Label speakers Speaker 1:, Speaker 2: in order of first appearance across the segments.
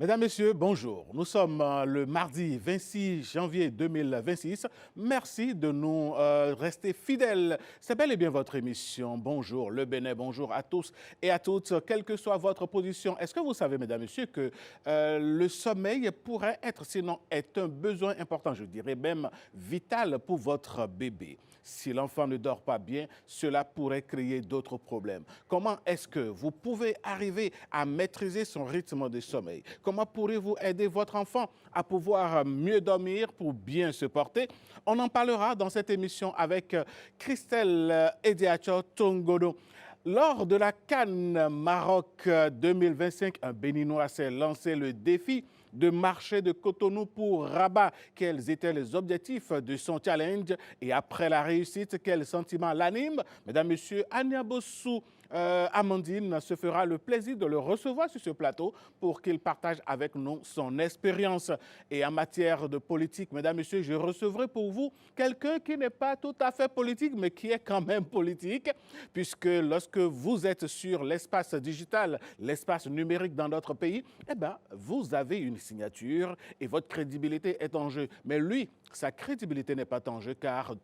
Speaker 1: Mesdames, Messieurs, bonjour. Nous sommes le mardi 26 janvier 2026. Merci de nous rester fidèles. C'est bel et bien votre émission. Bonjour le Bénin, bonjour à tous et à toutes, quelle que soit votre position. Est-ce que vous savez, Mesdames, Messieurs, que le sommeil pourrait être, sinon est un besoin important, je dirais même vital pour votre bébé. Si l'enfant ne dort pas bien, cela pourrait créer d'autres problèmes. Comment est-ce que vous pouvez arriver à maîtriser son rythme de sommeil? Comment pourrez-vous aider votre enfant à pouvoir mieux dormir pour bien se porter? On en parlera dans cette émission avec Christelle Ediacho Tongodo. Lors de la CAN Maroc 2025, un Béninois s'est lancé le défi de marché de Cotonou pour Rabat. Quels étaient les objectifs de son challenge et après la réussite, quel sentiment l'anime? Mesdames, Messieurs, Ania Bossou Amandine se fera le plaisir de le recevoir sur ce plateau pour qu'il partage avec nous son expérience. Et en matière de politique, mesdames, messieurs, je recevrai pour vous quelqu'un qui n'est pas tout à fait politique, mais qui est quand même politique, puisque lorsque vous êtes sur l'espace digital, l'espace numérique dans notre pays, eh bien, vous avez une signature et votre crédibilité est en jeu. Mais lui, sa crédibilité n'est pas en jeu car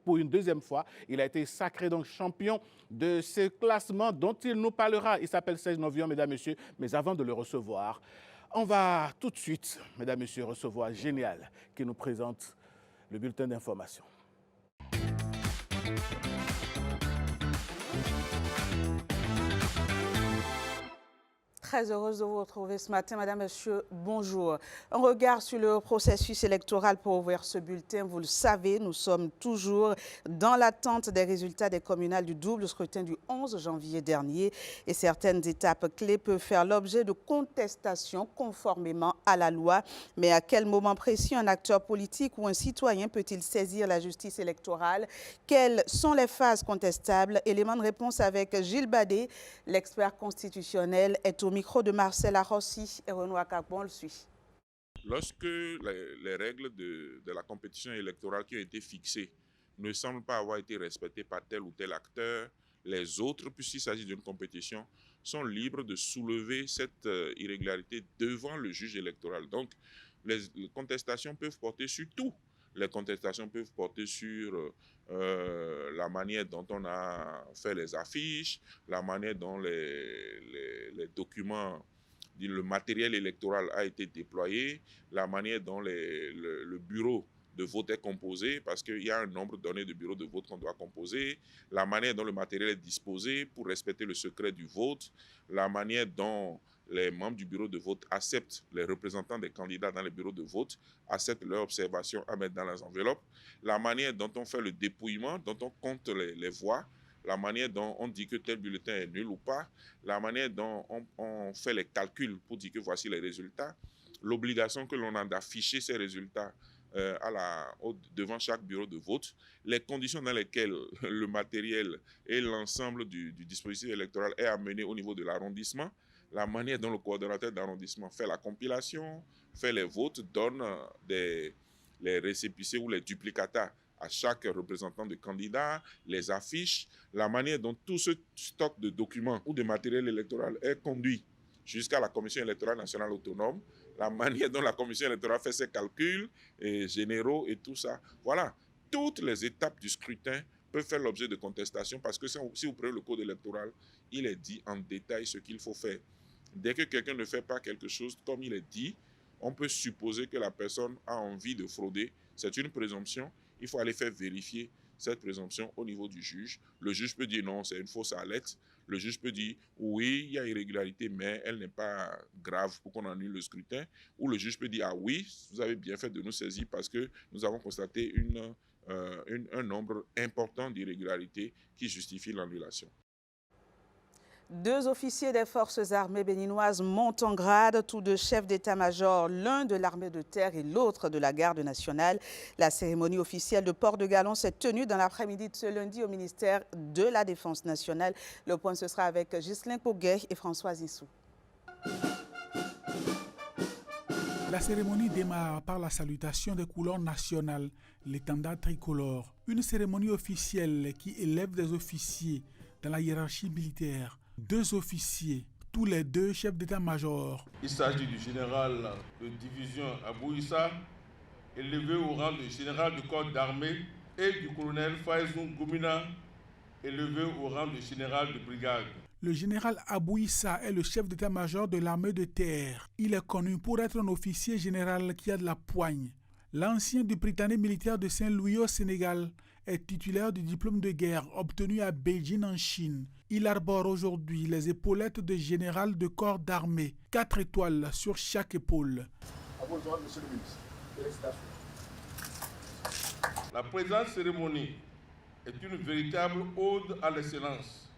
Speaker 1: pour une deuxième fois, il a été sacré donc champion de ce classement dont il nous parlera. Il s'appelle Serge Novion, mesdames, messieurs. Mais avant de le recevoir, on va tout de suite, mesdames, messieurs, recevoir Génial qui nous présente le bulletin d'information.
Speaker 2: Très heureuse de vous retrouver ce matin, Madame, Monsieur, bonjour. Un regard sur le processus électoral pour ouvrir ce bulletin. Vous le savez, nous sommes toujours dans l'attente des résultats des communales du double scrutin du 11 janvier dernier. Et certaines étapes clés peuvent faire l'objet de contestations conformément à la loi. Mais à quel moment précis un acteur politique ou un citoyen peut-il saisir la justice électorale? Quelles sont les phases contestables? Élément de réponse avec Gilles Badé, l'expert constitutionnel, est au micro de Marcel Arossi et Renaud Akakbon le suit.
Speaker 3: Lorsque les règles de la compétition électorale qui ont été fixées ne semblent pas avoir été respectées par tel ou tel acteur, les autres, puisqu'il s'agit d'une compétition, sont libres de soulever cette irrégularité devant le juge électoral. Donc, les contestations peuvent porter sur tout. Les contestations peuvent porter sur la manière dont on a fait les affiches, la manière dont les documents, le matériel électoral a été déployé, la manière dont le bureau de vote est composé, parce qu'il y a un nombre donné de bureaux de vote qu'on doit composer, la manière dont le matériel est disposé pour respecter le secret du vote, la manière dont les membres du bureau de vote acceptent, les représentants des candidats dans les bureaux de vote, acceptent leurs observations à mettre dans les enveloppes, la manière dont on fait le dépouillement, dont on compte les voix, la manière dont on dit que tel bulletin est nul ou pas, la manière dont on fait les calculs pour dire que voici les résultats, l'obligation que l'on a d'afficher ces résultats devant chaque bureau de vote, les conditions dans lesquelles le matériel et l'ensemble du dispositif électoral est amené au niveau de l'arrondissement, la manière dont le coordonnateur d'arrondissement fait la compilation, fait les votes, donne les récépissés ou les duplicata à chaque représentant de candidat, les affiches, la manière dont tout ce stock de documents ou de matériel électoral est conduit jusqu'à la Commission électorale nationale autonome, la manière dont la Commission électorale fait ses calculs généraux et tout ça. Voilà, toutes les étapes du scrutin peuvent faire l'objet de contestation parce que si vous prenez le code électoral, il est dit en détail ce qu'il faut faire. Dès que quelqu'un ne fait pas quelque chose comme il est dit, on peut supposer que la personne a envie de frauder. C'est une présomption. Il faut aller faire vérifier cette présomption au niveau du juge. Le juge peut dire non, c'est une fausse alerte. Le juge peut dire oui, il y a irrégularité, mais elle n'est pas grave pour qu'on annule le scrutin. Ou le juge peut dire ah oui, vous avez bien fait de nous saisir parce que nous avons constaté un nombre important d'irrégularités qui justifient l'annulation.
Speaker 2: Deux officiers des forces armées béninoises montent en grade, tous deux chefs d'état-major, l'un de l'armée de terre et l'autre de la garde nationale. La cérémonie officielle de port de galon s'est tenue dans l'après-midi de ce lundi au ministère de la Défense nationale. Le point ce sera avec Ghislain Poguet et François Issou.
Speaker 4: La cérémonie démarre par la salutation des couleurs nationales, l'étendard tricolore. Une cérémonie officielle qui élève des officiers dans la hiérarchie militaire. Deux officiers tous les deux chefs d'état-major.
Speaker 5: Il s'agit du général de division Abou Issa, élevé au rang de général du corps d'armée, et du colonel Faizoun Goumina, élevé au rang de général de brigade.
Speaker 4: Le général Abou Issa est le chef d'état-major de l'armée de terre. Il est connu pour être un officier général qui a de la poigne. L'ancien du Britannique militaire de Saint-Louis au Sénégal est titulaire du diplôme de guerre obtenu à Beijing en Chine. Il arbore aujourd'hui les épaulettes de général de corps d'armée, 4 étoiles sur chaque épaule.
Speaker 5: La présente cérémonie est une véritable ode à l'excellence,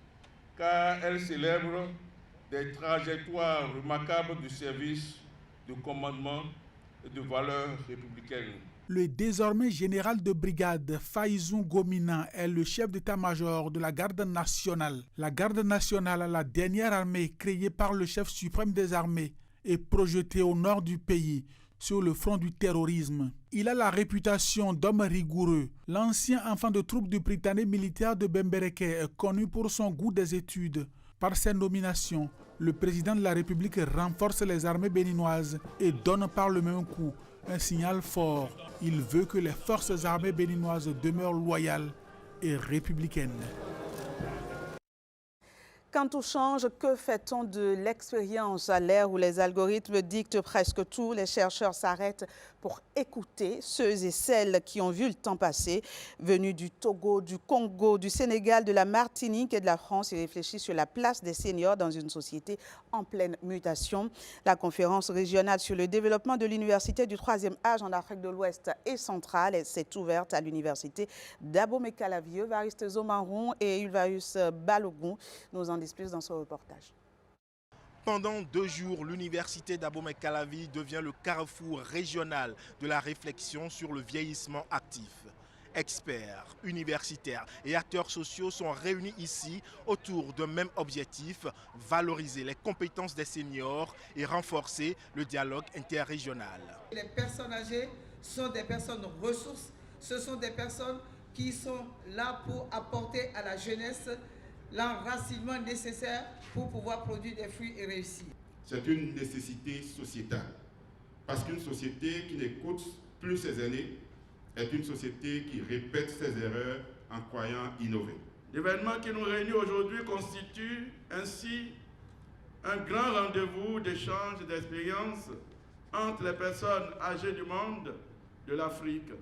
Speaker 5: car elle célèbre des trajectoires remarquables de service, de commandement et de valeurs républicaines.
Speaker 4: Le désormais général de brigade Faizoun Goumina est le chef d'état-major de la Garde nationale. La Garde nationale, la dernière armée créée par le chef suprême des armées, est projetée au nord du pays, sur le front du terrorisme. Il a la réputation d'homme rigoureux. L'ancien enfant de troupe du Britannique militaire de Bembereke est connu pour son goût des études. Par ses nominations, le président de la République renforce les armées béninoises et donne par le même coup un signal fort. Il veut que les forces armées béninoises demeurent loyales et républicaines.
Speaker 2: Quand tout change, que fait-on de l'expérience à l'ère où les algorithmes dictent presque tout? Les chercheurs s'arrêtent pour écouter ceux et celles qui ont vu le temps passer, venus du Togo, du Congo, du Sénégal, de la Martinique et de la France. Ils réfléchissent sur la place des seniors dans une société en pleine mutation. La conférence régionale sur le développement de l'université du troisième âge en Afrique de l'Ouest et centrale s'est ouverte à l'université d'Abomey-Calavi. Evariste Zomaron et Ulvaeus Balogun nous en disent plus dans ce reportage.
Speaker 6: Pendant 2 jours, l'université d'Abomey-Calavi devient le carrefour régional de la réflexion sur le vieillissement actif. Experts, universitaires et acteurs sociaux sont réunis ici autour d'un même objectif, valoriser les compétences des seniors et renforcer le dialogue interrégional.
Speaker 7: Les personnes âgées sont des personnes ressources, ce sont des personnes qui sont là pour apporter à la jeunesse l'enracinement nécessaire pour pouvoir produire des fruits et réussir.
Speaker 8: C'est une nécessité sociétale, parce qu'une société qui n'écoute plus ses aînés est une société qui répète ses erreurs en croyant innover.
Speaker 5: L'événement qui nous réunit aujourd'hui constitue ainsi un grand rendez-vous d'échange d'expériences entre les personnes âgées du monde, de l'Afrique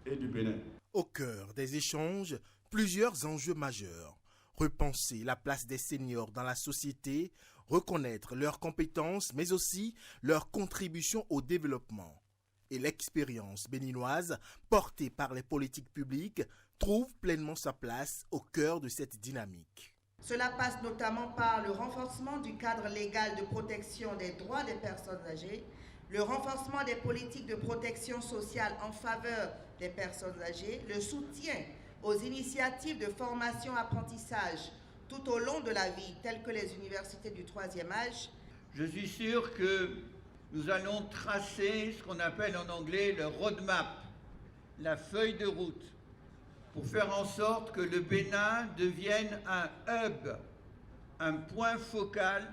Speaker 5: et du Bénin.
Speaker 6: Au cœur des échanges, plusieurs enjeux majeurs. Repenser la place des seniors dans la société, reconnaître leurs compétences, mais aussi leur contribution au développement. Et l'expérience béninoise, portée par les politiques publiques, trouve pleinement sa place au cœur de cette dynamique.
Speaker 7: Cela passe notamment par le renforcement du cadre légal de protection des droits des personnes âgées, le renforcement des politiques de protection sociale en faveur des personnes âgées, le soutien aux initiatives de formation-apprentissage tout au long de la vie, telles que les universités du troisième âge.
Speaker 9: Je suis sûr que nous allons tracer ce qu'on appelle en anglais le roadmap, la feuille de route, pour faire en sorte que le Bénin devienne un hub, un point focal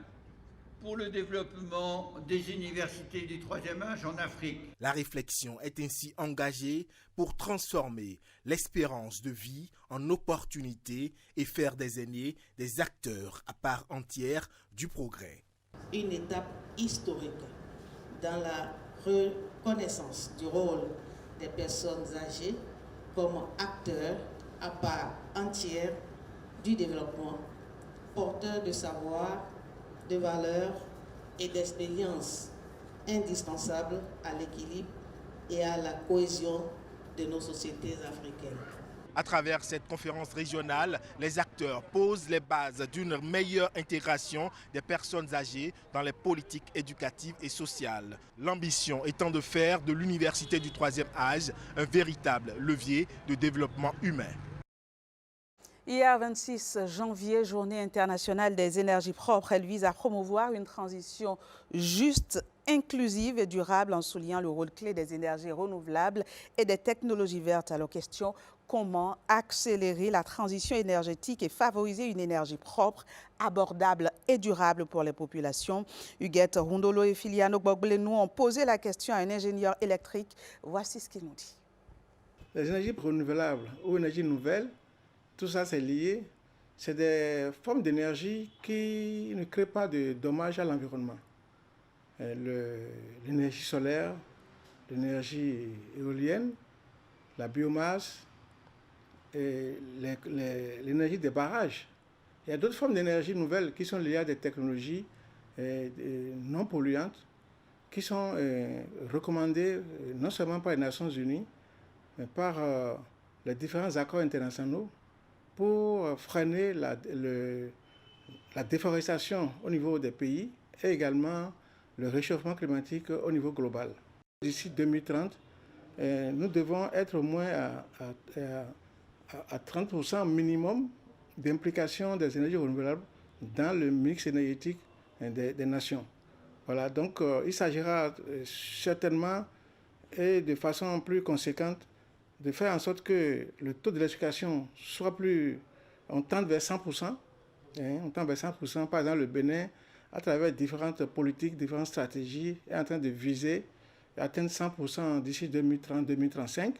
Speaker 9: pour le développement des universités du troisième âge en Afrique.
Speaker 6: La réflexion est ainsi engagée pour transformer l'espérance de vie en opportunité et faire des aînés des acteurs à part entière du progrès.
Speaker 10: Une étape historique dans la reconnaissance du rôle des personnes âgées comme acteurs à part entière du développement, porteurs de savoir, de valeurs et d'expériences indispensables à l'équilibre et à la cohésion de nos sociétés africaines.
Speaker 6: À travers cette conférence régionale, les acteurs posent les bases d'une meilleure intégration des personnes âgées dans les politiques éducatives et sociales. L'ambition étant de faire de l'université du troisième âge un véritable levier de développement humain.
Speaker 2: Hier, 26 janvier, journée internationale des énergies propres, elle vise à promouvoir une transition juste, inclusive et durable en soulignant le rôle clé des énergies renouvelables et des technologies vertes. Alors, question, comment accélérer la transition énergétique et favoriser une énergie propre, abordable et durable pour les populations. Huguette Rundolo et Filiano Gbogblenu ont posé la question à un ingénieur électrique. Voici ce qu'il nous dit.
Speaker 11: Les énergies renouvelables ou énergies nouvelles, tout ça c'est lié. C'est des formes d'énergie qui ne créent pas de dommages à l'environnement. L'énergie solaire, l'énergie éolienne, la biomasse, et l'énergie des barrages. Il y a d'autres formes d'énergie nouvelles qui sont liées à des technologies non polluantes, qui sont recommandées non seulement par les Nations Unies, mais par les différents accords internationaux pour freiner la déforestation au niveau des pays et également le réchauffement climatique au niveau global. D'ici 2030, nous devons être au moins à 30% minimum d'implication des énergies renouvelables dans le mix énergétique des nations. Voilà, donc il s'agira certainement et de façon plus conséquente de faire en sorte que le taux d'électrification soit plus... On tend vers 100%. On tend vers 100%. Par exemple, le Bénin, à travers différentes politiques, différentes stratégies, est en train de viser et atteindre 100% d'ici 2030-2035,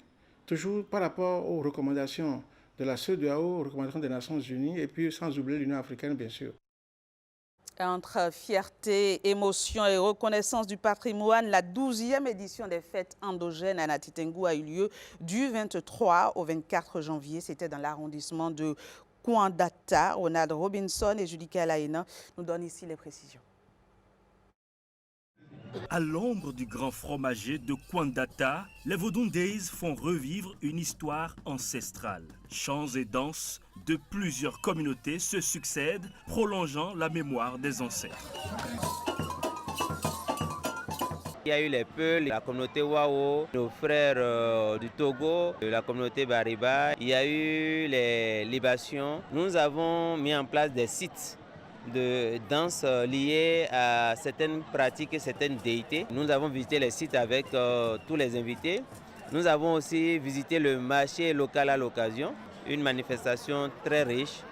Speaker 11: toujours par rapport aux recommandations de la CEDEAO, aux recommandations des Nations Unies, et puis sans oublier l'Union africaine, bien sûr.
Speaker 2: Entre fierté, émotion et reconnaissance du patrimoine, la 12e édition des fêtes endogènes à Natitengu a eu lieu du 23 au 24 janvier. C'était dans l'arrondissement de Kouandata. Ronald Robinson et Judica Laïna nous donnent ici les précisions.
Speaker 12: À l'ombre du grand fromager de Kouandata, les Vodundays font revivre une histoire ancestrale. Chants et danses de plusieurs communautés se succèdent, prolongeant la mémoire des ancêtres.
Speaker 13: Il y a eu les Peuls, la communauté Wao, nos frères du Togo, la communauté Bariba. Il y a eu les libations. Nous avons mis en place des sites de danse liés à certaines pratiques et certaines déités. Nous avons visité les sites avec tous les invités. Nous avons aussi visité le marché local à l'occasion, une manifestation très riche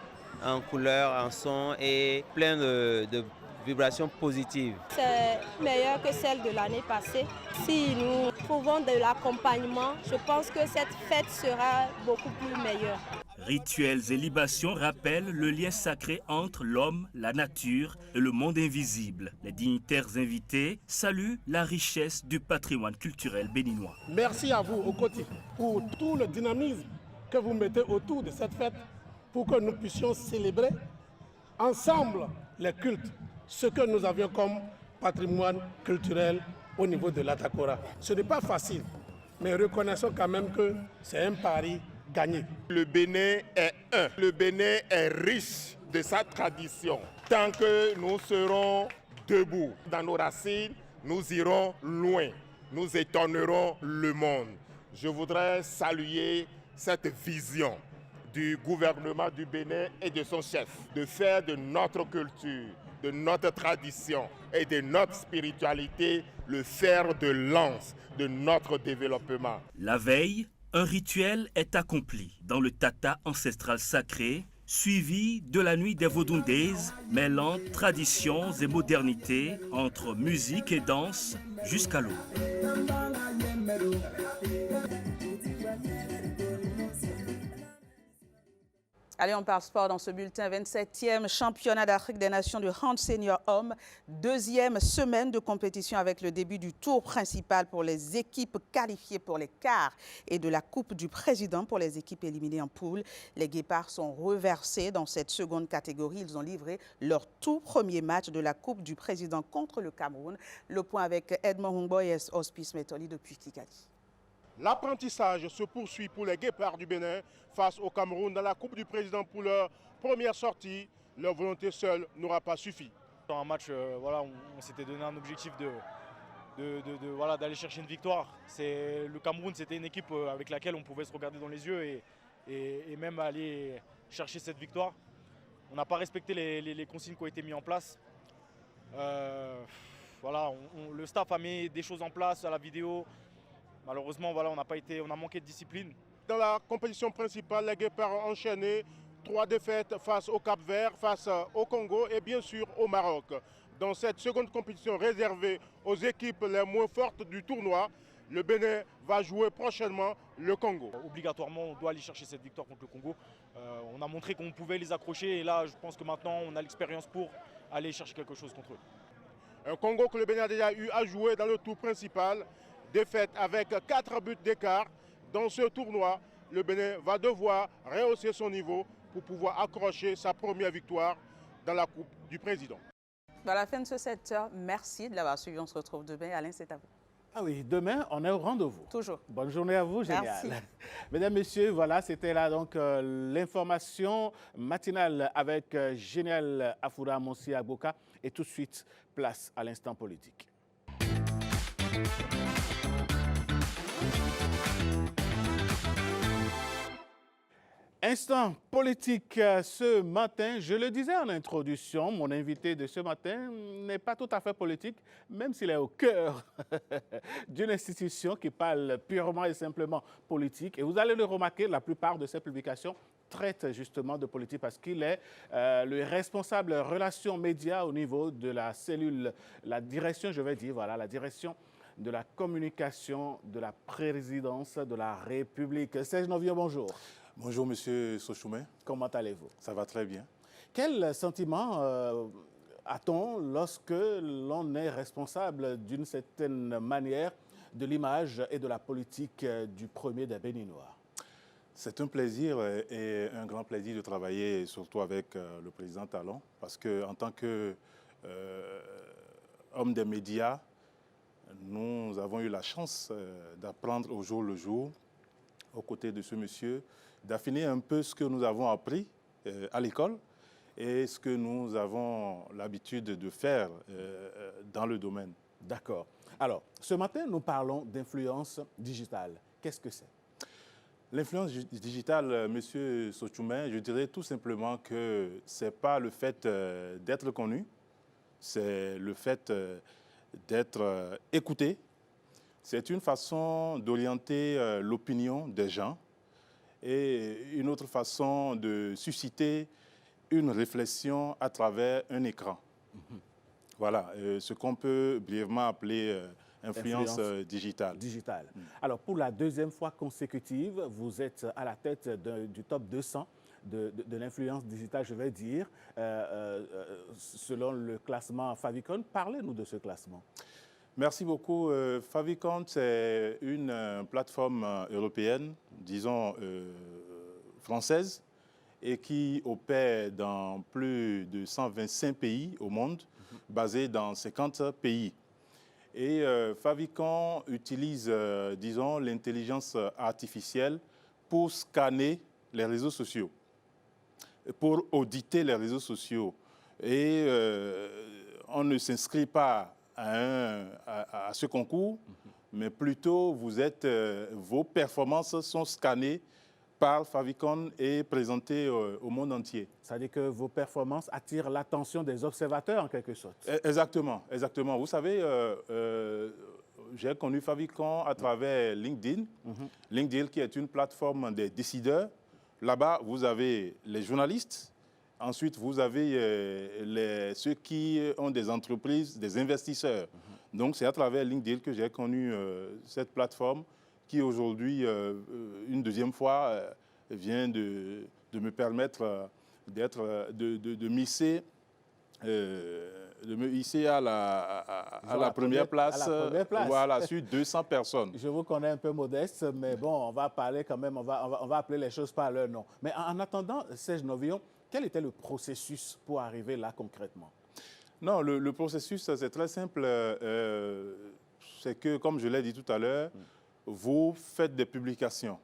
Speaker 13: en couleurs, en sons et plein de vibrations positives.
Speaker 14: C'est meilleur que celle de l'année passée. Si nous trouvons de l'accompagnement, je pense que cette fête sera beaucoup plus meilleure.
Speaker 12: Rituels et libations rappellent le lien sacré entre l'homme, la nature et le monde invisible. Les dignitaires invités saluent la richesse du patrimoine culturel béninois.
Speaker 15: Merci à vous, au côté, pour tout le dynamisme que vous mettez autour de cette fête pour que nous puissions célébrer ensemble les cultes, ce que nous avions comme patrimoine culturel au niveau de l'Atakora. Ce n'est pas facile, mais reconnaissons quand même que c'est un pari gagné.
Speaker 16: Le Bénin est un. Le Bénin est riche de sa tradition. Tant que nous serons debout dans nos racines, nous irons loin. Nous étonnerons le monde. Je voudrais saluer cette vision du gouvernement du Bénin et de son chef, de faire de notre culture, de notre tradition et de notre spiritualité le fer de lance de notre développement.
Speaker 12: La veille, un rituel est accompli dans le tata ancestral sacré, suivi de la nuit des Vodundays, mêlant traditions et modernité entre musique et danse jusqu'à l'aube.
Speaker 2: Allez, on parle sport dans ce bulletin. 27e championnat d'Afrique des Nations de hand senior homme. Deuxième semaine de compétition avec le début du tour principal pour les équipes qualifiées pour les quarts et de la Coupe du Président pour les équipes éliminées en poule. Les Guépards sont reversés dans cette seconde catégorie. Ils ont livré leur tout premier match de la Coupe du Président contre le Cameroun. Le point avec Edmond Humboy et Hospice Métoli depuis Kigali.
Speaker 17: L'apprentissage se poursuit pour les Guépards du Bénin face au Cameroun dans la Coupe du Président pour leur première sortie. Leur volonté seule n'aura pas suffi.
Speaker 18: Dans un match, on s'était donné un objectif d'aller chercher une victoire. Le Cameroun, c'était une équipe avec laquelle on pouvait se regarder dans les yeux et même aller chercher cette victoire. On n'a pas respecté les consignes qui ont été mises en place. Le staff a mis des choses en place à la vidéo. Malheureusement, on a manqué de discipline.
Speaker 17: Dans la compétition principale, les Guépards ont enchaîné 3 défaites face au Cap-Vert, face au Congo et bien sûr au Maroc. Dans cette seconde compétition réservée aux équipes les moins fortes du tournoi, le Bénin va jouer prochainement le Congo.
Speaker 18: Obligatoirement, on doit aller chercher cette victoire contre le Congo. On a montré qu'on pouvait les accrocher et là, je pense que maintenant, on a l'expérience pour aller chercher quelque chose contre eux.
Speaker 17: Un Congo que le Bénin a déjà eu à jouer dans le tour principal. Défaite avec 4 buts d'écart. Dans ce tournoi, le Bénin va devoir rehausser son niveau pour pouvoir accrocher sa première victoire dans la Coupe du Président.
Speaker 2: Dans la fin de ce 7h, merci de l'avoir suivi. On se retrouve demain. Alain, c'est à vous.
Speaker 1: Ah oui, demain, on est au rendez-vous.
Speaker 2: Toujours.
Speaker 1: Bonne journée à vous, génial.
Speaker 2: Merci.
Speaker 1: Mesdames, Messieurs, voilà, c'était là donc l'information matinale avec Génial Afoura Monsi Agboka. Et tout de suite, place à l'instant politique. Instant politique ce matin, je le disais en introduction, mon invité de ce matin n'est pas tout à fait politique, même s'il est au cœur d'une institution qui parle purement et simplement politique. Et vous allez le remarquer, la plupart de ses publications traitent justement de politique parce qu'il est le responsable relations médias au niveau de la cellule, la direction, je vais dire, voilà, la direction de la communication de la présidence de la République. Serge Novio, bonjour.
Speaker 19: Bonjour, Monsieur Sochoumet.
Speaker 1: Comment allez-vous?
Speaker 19: Ça va très bien.
Speaker 1: Quel sentiment a-t-on lorsque l'on est responsable d'une certaine manière de l'image et de la politique du premier des Béninois?
Speaker 19: C'est un plaisir et un grand plaisir de travailler surtout avec le président Talon parce qu'en tant qu'homme des médias, nous avons eu la chance d'apprendre au jour le jour, aux côtés de ce monsieur, d'affiner un peu ce que nous avons appris à l'école et ce que nous avons l'habitude de faire dans le domaine.
Speaker 1: D'accord. Alors, ce matin, nous parlons d'influence digitale. Qu'est-ce que c'est?
Speaker 19: L'influence digitale, Monsieur Sochoumen, je dirais tout simplement que ce n'est pas le fait d'être connu, c'est le fait d'être écouté. C'est une façon d'orienter l'opinion des gens et une autre façon de susciter une réflexion à travers un écran. Voilà, ce qu'on peut brièvement appeler influence digitale.
Speaker 1: Alors, pour la deuxième fois consécutive, vous êtes à la tête du top 200 de l'influence digitale, je vais dire, selon le classement Favicon. Parlez-nous de ce classement.
Speaker 19: Merci beaucoup. Favicon, c'est une plateforme européenne, disons française, et qui opère dans plus de 125 pays au monde, basée dans 50 pays. Et Favicon utilise, disons, l'intelligence artificielle pour scanner les réseaux sociaux, pour auditer les réseaux sociaux. Et on ne s'inscrit pas à ce concours, mais plutôt vos performances sont scannées par Favicon et présentées au monde entier.
Speaker 1: C'est-à-dire que vos performances attirent l'attention des observateurs en quelque sorte.
Speaker 19: Exactement, exactement. Vous savez, j'ai connu Favicon à travers LinkedIn. LinkedIn qui est une plateforme des décideurs. Là-bas, vous avez les journalistes. Ensuite, vous avez ceux qui ont des entreprises, des investisseurs. Donc, c'est à travers LinkedIn que j'ai connu cette plateforme qui, aujourd'hui, une deuxième fois, vient de me permettre de me hisser à la première place, voilà, sur 200 personnes.
Speaker 1: Je vous connais un peu modeste, mais bon, on va parler quand même, on va appeler les choses par leur nom. Mais en attendant, Serge Novillon, quel était le processus pour arriver là concrètement?
Speaker 19: Non, le processus, c'est très simple. C'est que, comme je l'ai dit tout à l'heure, vous faites des publications.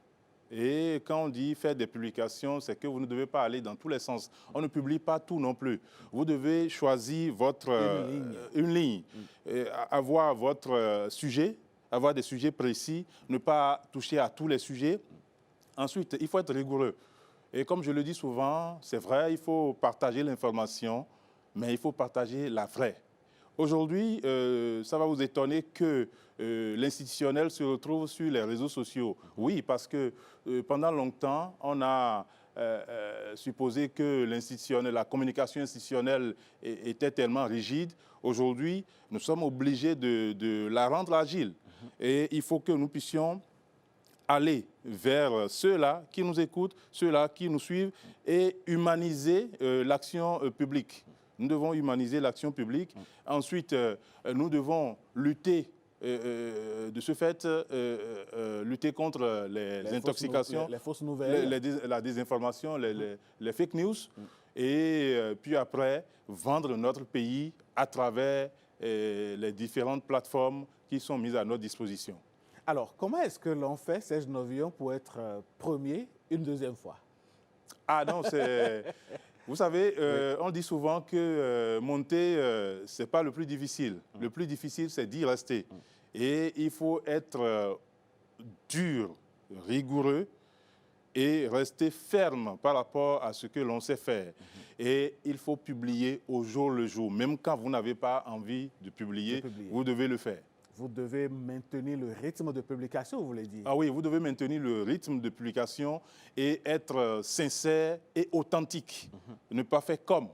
Speaker 19: Et quand on dit faire des publications, c'est que vous ne devez pas aller dans tous les sens. On ne publie pas tout non plus. Vous devez choisir une ligne. Et avoir votre sujet, avoir des sujets précis, ne pas toucher à tous les sujets. Ensuite, il faut être rigoureux. Et comme je le dis souvent, c'est vrai, il faut partager l'information, mais il faut partager la vraie. Aujourd'hui, ça va vous étonner que l'institutionnel se retrouve sur les réseaux sociaux. Oui, parce que pendant longtemps, on a supposé que la communication institutionnelle était tellement rigide. Aujourd'hui, nous sommes obligés de la rendre agile. Et il faut que nous puissions aller vers ceux-là qui nous écoutent, ceux-là qui nous suivent et humaniser l'action publique. Nous devons humaniser l'action publique. Ensuite, nous devons lutter, de ce fait, lutter contre les intoxications,
Speaker 1: les fausses nouvelles,
Speaker 19: la désinformation, les fake news. Et puis après, vendre notre pays à travers les différentes plateformes qui sont mises à notre disposition.
Speaker 1: Alors, comment est-ce que l'on fait, Serge Novillon, pour être premier une deuxième fois?
Speaker 19: Ah non, c'est... Vous savez, on dit souvent que monter, ce n'est pas le plus difficile. Le plus difficile, c'est d'y rester. Et il faut être dur, rigoureux et rester ferme par rapport à ce que l'on sait faire. Et il faut publier au jour le jour. Même quand vous n'avez pas envie de publier, vous devez le faire.
Speaker 1: Vous devez maintenir le rythme de publication, vous voulez dire?
Speaker 19: Ah oui, vous devez maintenir le rythme de publication et être sincère et authentique. Ne pas faire comme.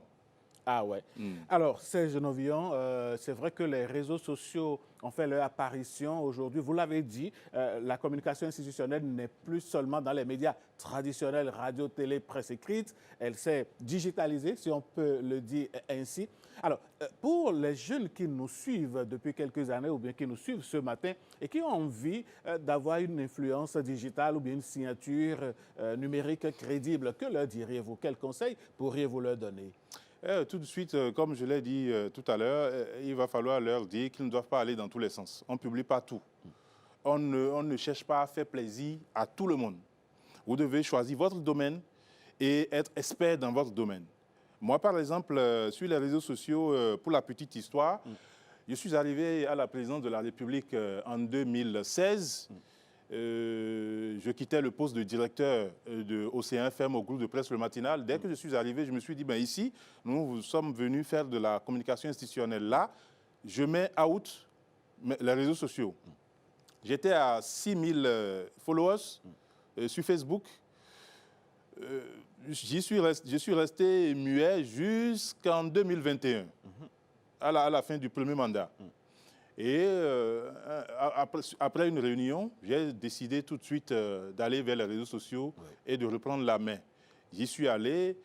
Speaker 1: Ah ouais. Alors, Serge Novillon, c'est vrai que les réseaux sociaux ont fait leur apparition aujourd'hui. Vous l'avez dit, la communication institutionnelle n'est plus seulement dans les médias traditionnels, radio, télé, presse écrite. Elle s'est digitalisée, si on peut le dire ainsi. Alors, pour les jeunes qui nous suivent depuis quelques années ou bien qui nous suivent ce matin et qui ont envie d'avoir une influence digitale ou bien une signature numérique crédible, que leur diriez-vous? Quels conseils pourriez-vous leur donner?
Speaker 19: Tout de suite, comme je l'ai dit tout à l'heure, il va falloir leur dire qu'ils ne doivent pas aller dans tous les sens. On ne publie pas tout. On ne cherche pas à faire plaisir à tout le monde. Vous devez choisir votre domaine et être expert dans votre domaine. Moi, par exemple, sur les réseaux sociaux, pour la petite histoire, je suis arrivé à la présidence de la République en 2016. Je quittais le poste de directeur de Océan FM au groupe de presse Le Matinal. Dès que je suis arrivé, je me suis dit, ben ici, nous sommes venus faire de la communication institutionnelle. Là, je mets out les réseaux sociaux. J'étais à 6000 followers sur Facebook. Je suis resté muet jusqu'en 2021, à la fin du premier mandat. Et après une réunion, j'ai décidé tout de suite d'aller vers les réseaux sociaux et de reprendre la main. J'y suis allé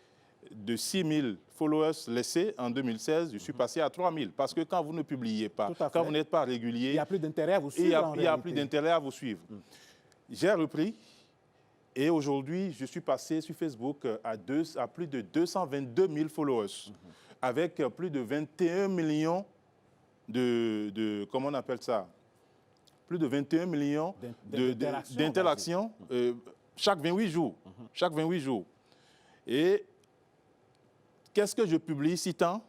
Speaker 19: de 6000 followers laissés en 2016, je suis passé à 3000. Parce que quand vous ne publiez pas, quand vous n'êtes pas régulier,
Speaker 1: il n'y a plus d'intérêt à vous suivre.
Speaker 19: Il n'y a plus d'intérêt à vous suivre. J'ai repris et aujourd'hui, je suis passé sur Facebook à plus de 222 000 followers, avec plus de 21 millions comment on appelle ça? Plus de 21 millions d'interactions chaque 28 jours. Chaque 28 jours. Et qu'est-ce que je publie si tant?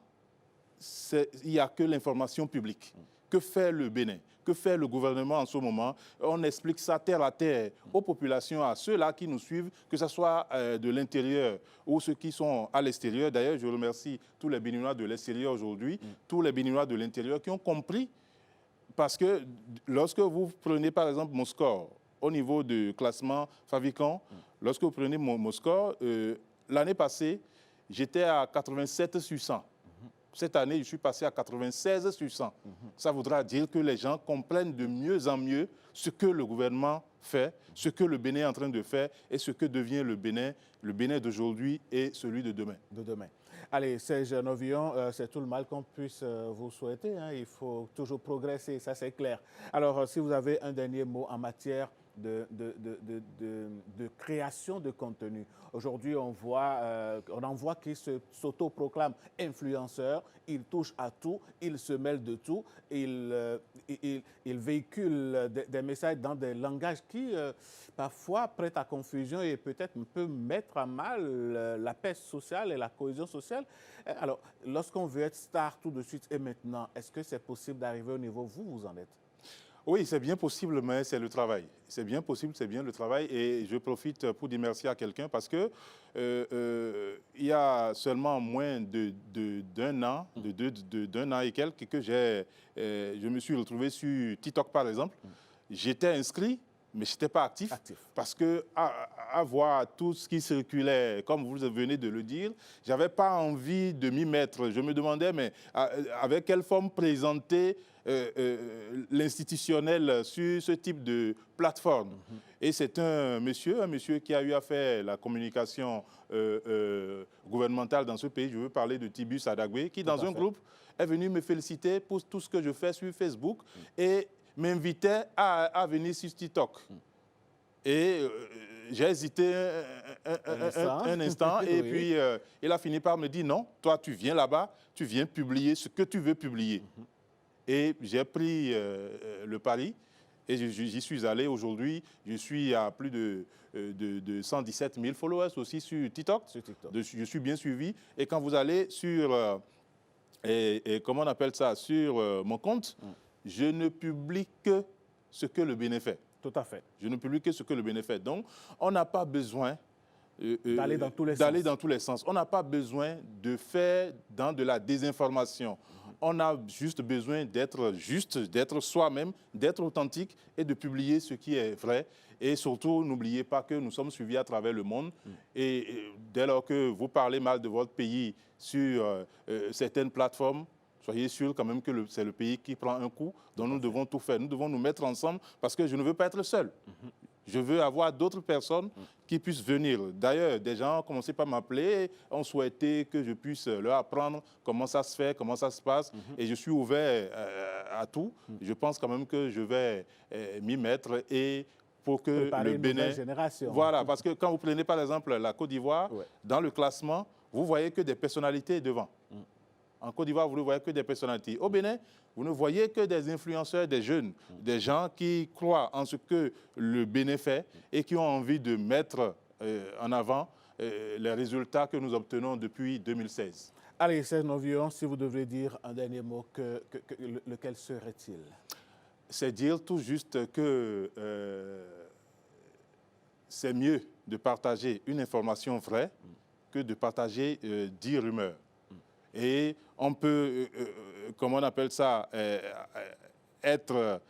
Speaker 19: Il n'y a que l'information publique. Que fait le Bénin? Que fait le gouvernement en ce moment? On explique ça terre à terre aux populations, à ceux-là qui nous suivent, que ce soit de l'intérieur ou ceux qui sont à l'extérieur. D'ailleurs, je remercie tous les Béninois de l'extérieur aujourd'hui, tous les Béninois de l'intérieur qui ont compris. Parce que lorsque vous prenez par exemple mon score au niveau du classement Favicon, lorsque vous prenez mon score, l'année passée, j'étais à 87 sur 100. Cette année, je suis passé à 96 sur 100. Ça voudra dire que les gens comprennent de mieux en mieux ce que le gouvernement fait, ce que le Bénin est en train de faire et ce que devient le Bénin d'aujourd'hui et celui de demain.
Speaker 1: Allez, Serge Novillon, c'est tout le mal qu'on puisse vous souhaiter. Hein. Il faut toujours progresser, ça c'est clair. Alors, si vous avez un dernier mot en matière de création de contenu. Aujourd'hui, on en voit qui s'autoproclament influenceurs, ils touchent à tout, ils se mêlent de tout, ils véhiculent des messages dans des langages qui, parfois, prêtent à confusion et peut-être peut mettre à mal la paix sociale et la cohésion sociale. Alors, lorsqu'on veut être star tout de suite et maintenant, est-ce que c'est possible d'arriver au niveau où vous en êtes?
Speaker 19: Oui, c'est bien possible, mais c'est le travail. C'est bien possible, c'est bien le travail. Et je profite pour dire merci à quelqu'un parce que il y a seulement moins d'un an, d'un an et quelques, que je me suis retrouvé sur TikTok, par exemple. J'étais inscrit, mais je n'étais pas actif. Parce que à voir tout ce qui circulait, comme vous venez de le dire, je n'avais pas envie de m'y mettre. Je me demandais, mais avec quelle forme présenter l'institutionnel sur ce type de plateforme. Et c'est un monsieur qui a eu à faire la communication gouvernementale dans ce pays. Je veux parler de Tibus Adagwe, qui dans un groupe est venu me féliciter pour tout ce que je fais sur Facebook et m'invitait à venir sur TikTok. Et j'ai hésité un instant et oui. Puis il a fini par me dire non, toi tu viens là-bas, tu viens publier ce que tu veux publier. Et j'ai pris le pari et j'y suis allé. Aujourd'hui, je suis à plus de 117 000 followers aussi sur TikTok. Je suis bien suivi. Et quand vous allez sur, comment on appelle ça, sur mon compte, je ne publie que ce que le Bénin fait.
Speaker 1: Tout à fait.
Speaker 19: Je ne publie que ce que le Bénin fait. Donc, on n'a pas besoin
Speaker 1: d'aller dans tous les sens.
Speaker 19: On n'a pas besoin de faire dans de la désinformation. On a juste besoin d'être juste, d'être soi-même, d'être authentique et de publier ce qui est vrai. Et surtout, n'oubliez pas que nous sommes suivis à travers le monde. Et dès lors que vous parlez mal de votre pays sur certaines plateformes, soyez sûr quand même que c'est le pays qui prend un coup, dont nous devons tout faire. Nous devons nous mettre ensemble parce que je ne veux pas être seul. Je veux avoir d'autres personnes qui puissent venir. D'ailleurs, des gens ont commencé par m'appeler, ont souhaité que je puisse leur apprendre comment ça se fait, comment ça se passe. Et je suis ouvert à tout. Je pense quand même que je vais m'y mettre et pour que
Speaker 1: préparer
Speaker 19: le Bénin...
Speaker 1: génération.
Speaker 19: Voilà, parce que quand vous prenez par exemple la Côte d'Ivoire, dans le classement, vous voyez que des personnalités devant. En Côte d'Ivoire, vous ne voyez que des personnalités. Au Bénin, vous ne voyez que des influenceurs, des jeunes, des gens qui croient en ce que le Bénin fait et qui ont envie de mettre en avant les résultats que nous obtenons depuis 2016.
Speaker 1: Allez, Serge Novion, si vous deviez dire un dernier mot, lequel serait-il?
Speaker 19: C'est dire tout juste que c'est mieux de partager une information vraie que de partager 10 rumeurs. Et on peut, comment on appelle ça, être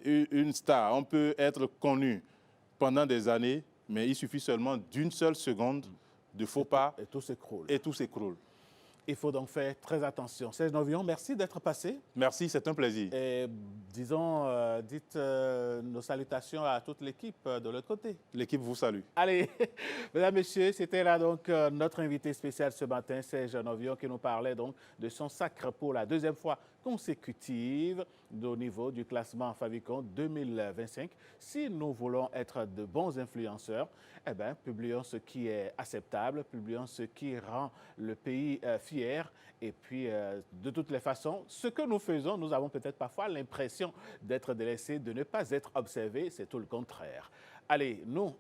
Speaker 19: une star, on peut être connu pendant des années, mais il suffit seulement d'une seule seconde de faux pas
Speaker 1: et tout s'écroule.
Speaker 19: Et tout s'écroule.
Speaker 1: Il faut donc faire très attention. Serge Novion, merci d'être passé.
Speaker 19: Merci, c'est un plaisir.
Speaker 1: Et disons, dites nos salutations à toute l'équipe de l'autre côté.
Speaker 19: L'équipe vous salue.
Speaker 1: Allez, mesdames, messieurs, c'était là donc notre invité spécial ce matin, Serge Novion, qui nous parlait donc de son sacre pour la deuxième fois consécutive au niveau du classement Favicon 2025. Si nous voulons être de bons influenceurs, eh bien, publions ce qui est acceptable, publions ce qui rend le pays fier. Et puis, de toutes les façons, ce que nous faisons, nous avons peut-être parfois l'impression d'être délaissés, de ne pas être observés. C'est tout le contraire. Allez, nous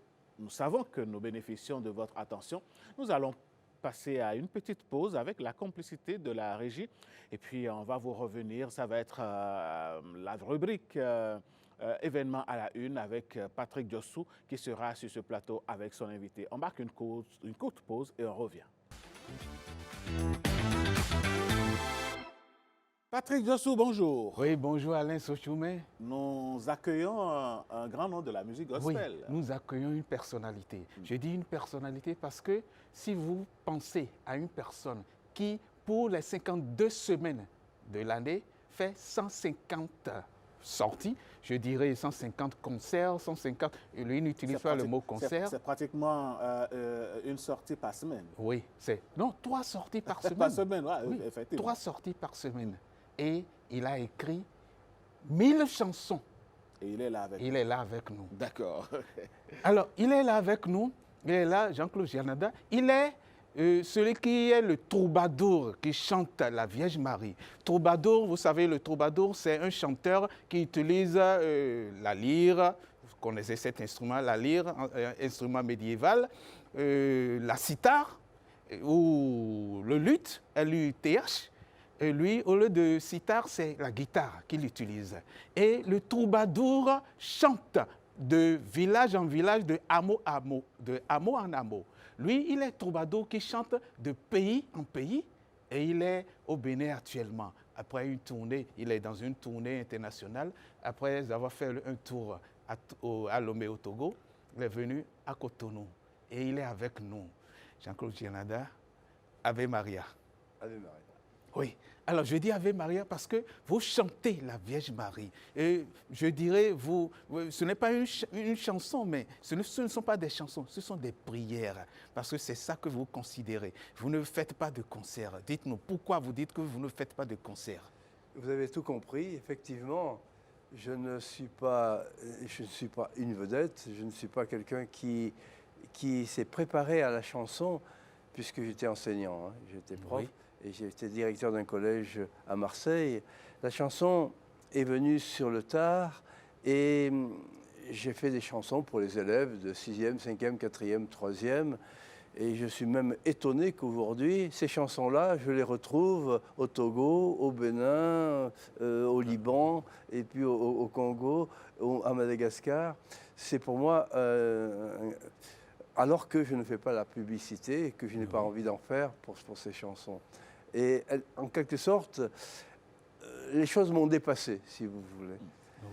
Speaker 1: savons que nous bénéficions de votre attention. Nous allons passer à une petite pause avec la complicité de la régie. Et puis, on va vous revenir. Ça va être la rubrique événement à la une avec Patrick Diossou qui sera sur ce plateau avec son invité. On marque une courte pause et on revient. Patrick Diossou, bonjour.
Speaker 20: Oui, bonjour Alain Sochoumé.
Speaker 1: Nous accueillons un grand nom de la musique gospel.
Speaker 20: Oui, nous accueillons une personnalité. Je dis une personnalité parce que si vous pensez à une personne qui, pour les 52 semaines de l'année, fait 150 sorties, je dirais 150 concerts, 150... Lui n'utilise pas le mot concert.
Speaker 1: C'est pratiquement une sortie par semaine.
Speaker 20: Oui, c'est... Non, 3 sorties par semaine.
Speaker 1: Par semaine,
Speaker 20: oui,
Speaker 1: effectivement.
Speaker 20: 3 sorties par semaine. Et il a écrit 1000 chansons.
Speaker 1: Et il est là avec nous.
Speaker 20: Il est là avec nous.
Speaker 1: D'accord.
Speaker 20: Alors, il est là avec nous. Il est là, Jean-Claude Gianada. Il est celui qui est le troubadour, qui chante la Vierge Marie. Troubadour, vous savez, le troubadour, c'est un chanteur qui utilise la lyre. Vous connaissez cet instrument, la lyre, instrument médiéval. La sitar ou le luth, L-U-T-H. Et lui, au lieu de sitar, c'est la guitare qu'il utilise. Et le troubadour chante de village en village, de hameau en hameau. Lui, il est troubadour qui chante de pays en pays et il est au Bénin actuellement. Après une tournée, il est dans une tournée internationale. Après avoir fait un tour à Lomé au Togo, il est venu à Cotonou et il est avec nous. Jean-Claude Gianada, Ave Maria.
Speaker 21: Ave Maria.
Speaker 20: Oui. Alors, je dis Ave Maria parce que vous chantez la Vierge Marie. Et je dirais, ce n'est pas une chanson, mais ce ne sont pas des chansons, ce sont des prières. Parce que c'est ça que vous considérez. Vous ne faites pas de concert. Dites-nous, pourquoi vous dites que vous ne faites pas de concert?
Speaker 21: Vous avez tout compris. Effectivement, je ne suis pas une vedette. Je ne suis pas quelqu'un qui s'est préparé à la chanson, puisque j'étais enseignant, hein, j'étais prof. Oui. Et j'ai été directeur d'un collège à Marseille. La chanson est venue sur le tard et j'ai fait des chansons pour les élèves de 6e, 5e, 4e, 3e. Et je suis même étonné qu'aujourd'hui, ces chansons-là, je les retrouve au Togo, au Bénin, au Liban, et puis au Congo, à Madagascar. C'est pour moi... alors que je ne fais pas la publicité et que je n'ai pas envie d'en faire pour ces chansons. Et en quelque sorte, les choses m'ont dépassé, si vous voulez.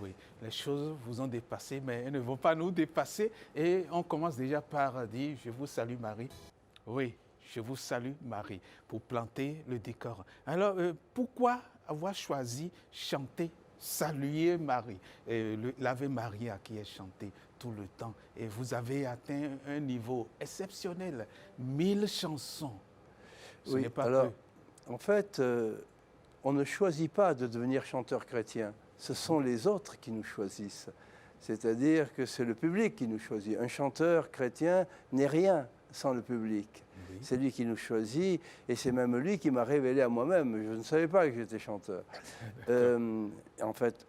Speaker 20: Oui, les choses vous ont dépassé, mais elles ne vont pas nous dépasser. Et on commence déjà par dire « Je vous salue Marie ». Oui, je vous salue Marie, pour planter le décor. Alors, pourquoi avoir choisi chanter « Saluer Marie » l'Ave Maria qui est chanté tout le temps. Et vous avez atteint un niveau exceptionnel, 1000 chansons.
Speaker 21: Ce n'est pas alors, en fait, on ne choisit pas de devenir chanteur chrétien. Ce sont les autres qui nous choisissent. C'est-à-dire que c'est le public qui nous choisit. Un chanteur chrétien n'est rien sans le public. Oui. C'est lui qui nous choisit et c'est même lui qui m'a révélé à moi-même. Je ne savais pas que j'étais chanteur. En fait,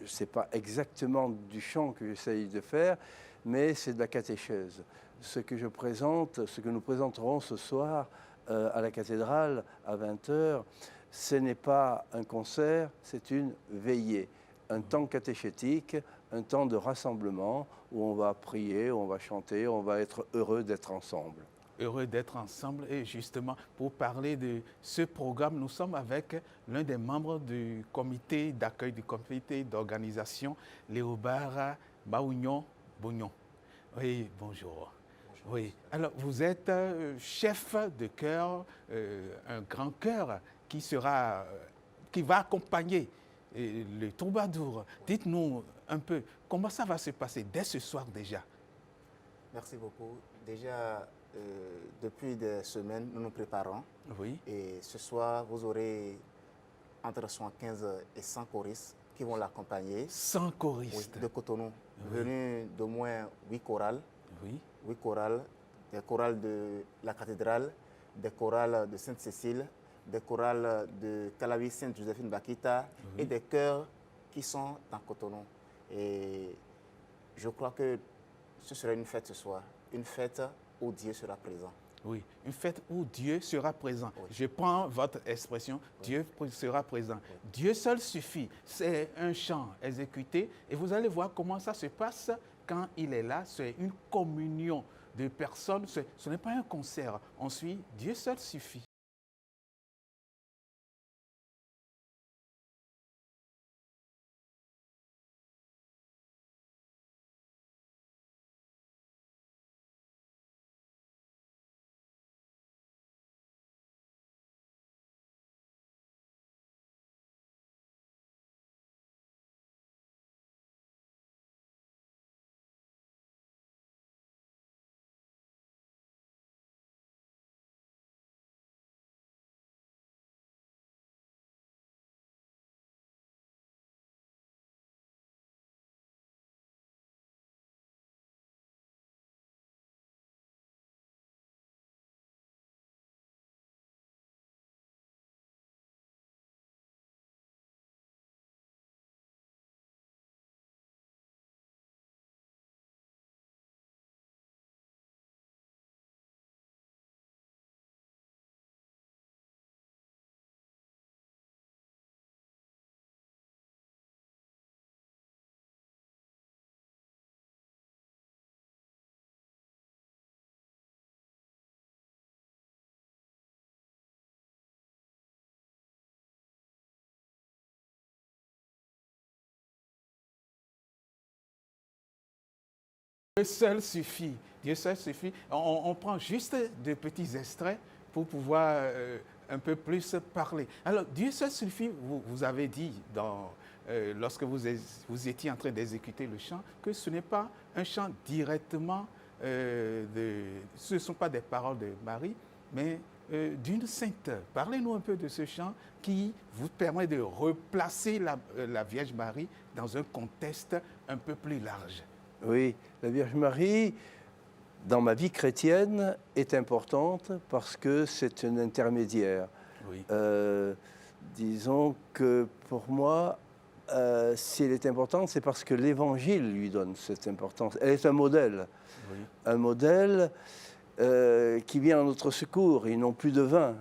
Speaker 21: ce n'est pas exactement du chant que j'essaye de faire, mais c'est de la catéchèse. Ce que nous présenterons ce soir à la cathédrale à 20h, ce n'est pas un concert, c'est une veillée, un temps catéchétique, un temps de rassemblement où on va prier, on va chanter, on va être heureux d'être ensemble.
Speaker 20: Heureux d'être ensemble et justement pour parler de ce programme, nous sommes avec l'un des membres du comité d'accueil, du comité d'organisation, Léobard Baougnon Bognon. Oui, bonjour. Oui, alors vous êtes chef de chœur, un grand chœur qui va accompagner le troubadour. Dites-nous un peu comment ça va se passer dès ce soir déjà.
Speaker 22: Merci beaucoup. Déjà, depuis des semaines, nous nous préparons.
Speaker 20: Oui.
Speaker 22: Et ce soir, vous aurez entre 75 et 100 choristes qui vont l'accompagner.
Speaker 20: 100 choristes.
Speaker 22: Oui, de Cotonou, venus d'au moins 8 chorales.
Speaker 20: Oui.
Speaker 22: 8 chorales, des chorales de la cathédrale, des chorales de Sainte-Cécile, des chorales de Calavi Sainte-Joséphine Bakita et des chœurs qui sont dans Cotonou. Et je crois que ce sera une fête ce soir, une fête où Dieu sera présent.
Speaker 20: Oui, une fête où Dieu sera présent. Oui. Je prends votre expression, Dieu sera présent. Oui. Dieu seul suffit. C'est un chant exécuté et vous allez voir comment ça se passe quand il est là. C'est une communion de personnes. Ce n'est pas un concert. On suit Dieu seul suffit. Dieu seul suffit. Dieu seul suffit. On prend juste des petits extraits pour pouvoir un peu plus parler. Alors, Dieu seul suffit, vous avez dit lorsque vous étiez en train d'exécuter le chant, que ce n'est pas un chant directement, ce ne sont pas des paroles de Marie, mais d'une sainte. Parlez-nous un peu de ce chant qui vous permet de replacer la Vierge Marie dans un contexte un peu plus large.
Speaker 21: Oui, la Vierge Marie, dans ma vie chrétienne, est importante parce que c'est un intermédiaire.
Speaker 20: Oui.
Speaker 21: Disons que pour moi, si elle est importante, c'est parce que l'Évangile lui donne cette importance. Elle est un modèle.
Speaker 20: Oui.
Speaker 21: Un modèle qui vient à notre secours. Ils n'ont plus de vin,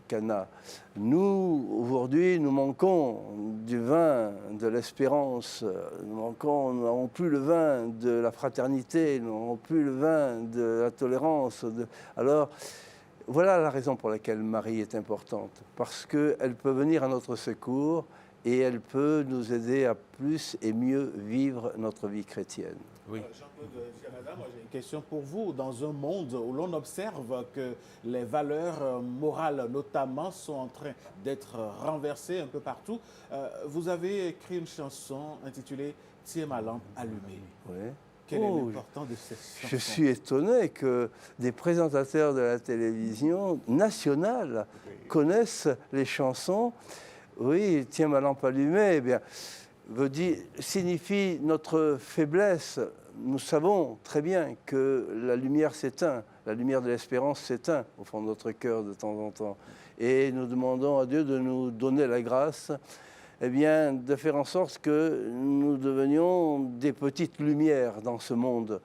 Speaker 21: Cana. Nous, aujourd'hui, nous manquons du vin de l'espérance. Nous n'avons plus le vin de la fraternité. Nous n'avons plus le vin de la tolérance. Alors, voilà la raison pour laquelle Marie est importante. Parce qu'elle peut venir à notre secours et elle peut nous aider à plus et mieux vivre notre vie chrétienne.
Speaker 20: Oui.
Speaker 1: Jean-Claude Gianada, moi j'ai une question pour vous. Dans un monde où l'on observe que les valeurs morales, notamment, sont en train d'être renversées un peu partout, vous avez écrit une chanson intitulée « Tiens ma lampe allumée ».
Speaker 21: Oui.
Speaker 1: Quel est l'importance de cette chanson?
Speaker 21: Je suis étonné que des présentateurs de la télévision nationale connaissent les chansons. Oui, « Tiens ma lampe allumée », eh bien, signifie notre faiblesse. Nous savons très bien que la lumière s'éteint, la lumière de l'espérance s'éteint au fond de notre cœur de temps en temps. Et nous demandons à Dieu de nous donner la grâce, eh bien, de faire en sorte que nous devenions des petites lumières dans ce monde.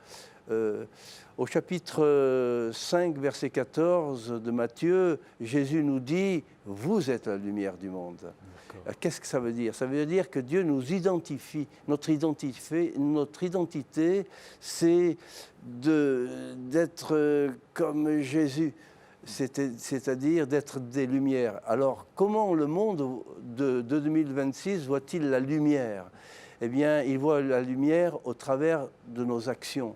Speaker 21: Au chapitre 5, verset 14 de Matthieu, Jésus nous dit « Vous êtes la lumière du monde ». Qu'est-ce que ça veut dire? Ça veut dire que Dieu nous identifie. Notre identité, c'est d'être comme Jésus, c'est-à-dire d'être des lumières. Alors, comment le monde de 2026 voit-il la lumière? Eh bien, il voit la lumière au travers de nos actions,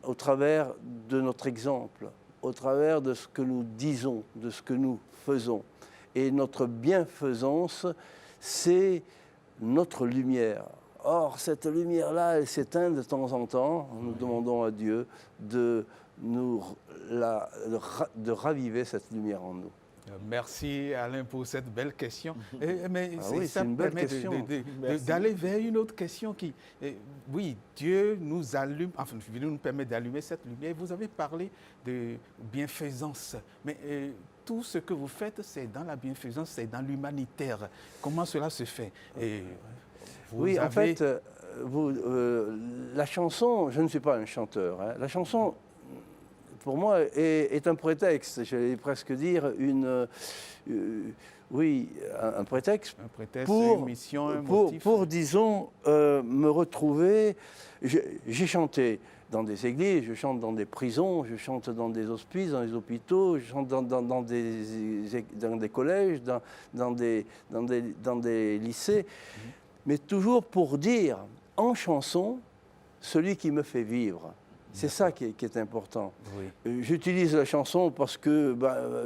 Speaker 21: au travers de notre exemple, au travers de ce que nous disons, de ce que nous faisons. Et notre bienfaisance, c'est notre lumière. Or, cette lumière-là, elle s'éteint de temps en temps. Nous demandons à Dieu de raviver cette lumière en nous.
Speaker 20: Merci Alain pour cette belle question. Mais
Speaker 21: oui,
Speaker 20: ça me permet d'aller vers une autre question qui... oui, Dieu nous allume, enfin, nous permet d'allumer cette lumière. Vous avez parlé de bienfaisance, mais tout ce que vous faites, c'est dans la bienfaisance, c'est dans l'humanitaire. Comment cela se fait?
Speaker 21: Oui, en fait, la chanson, je ne suis pas un chanteur, hein, la chanson... pour moi, est un prétexte, j'allais presque dire un prétexte, pour,
Speaker 20: une mission, un
Speaker 21: motif. Pour, disons, me retrouver. J'ai chanté dans des églises, je chante dans des prisons, je chante dans des hospices, dans des hôpitaux, je chante dans des collèges, dans des lycées, mais toujours pour dire, en chanson, celui qui me fait vivre. C'est ça qui est important. Oui. J'utilise la chanson parce que,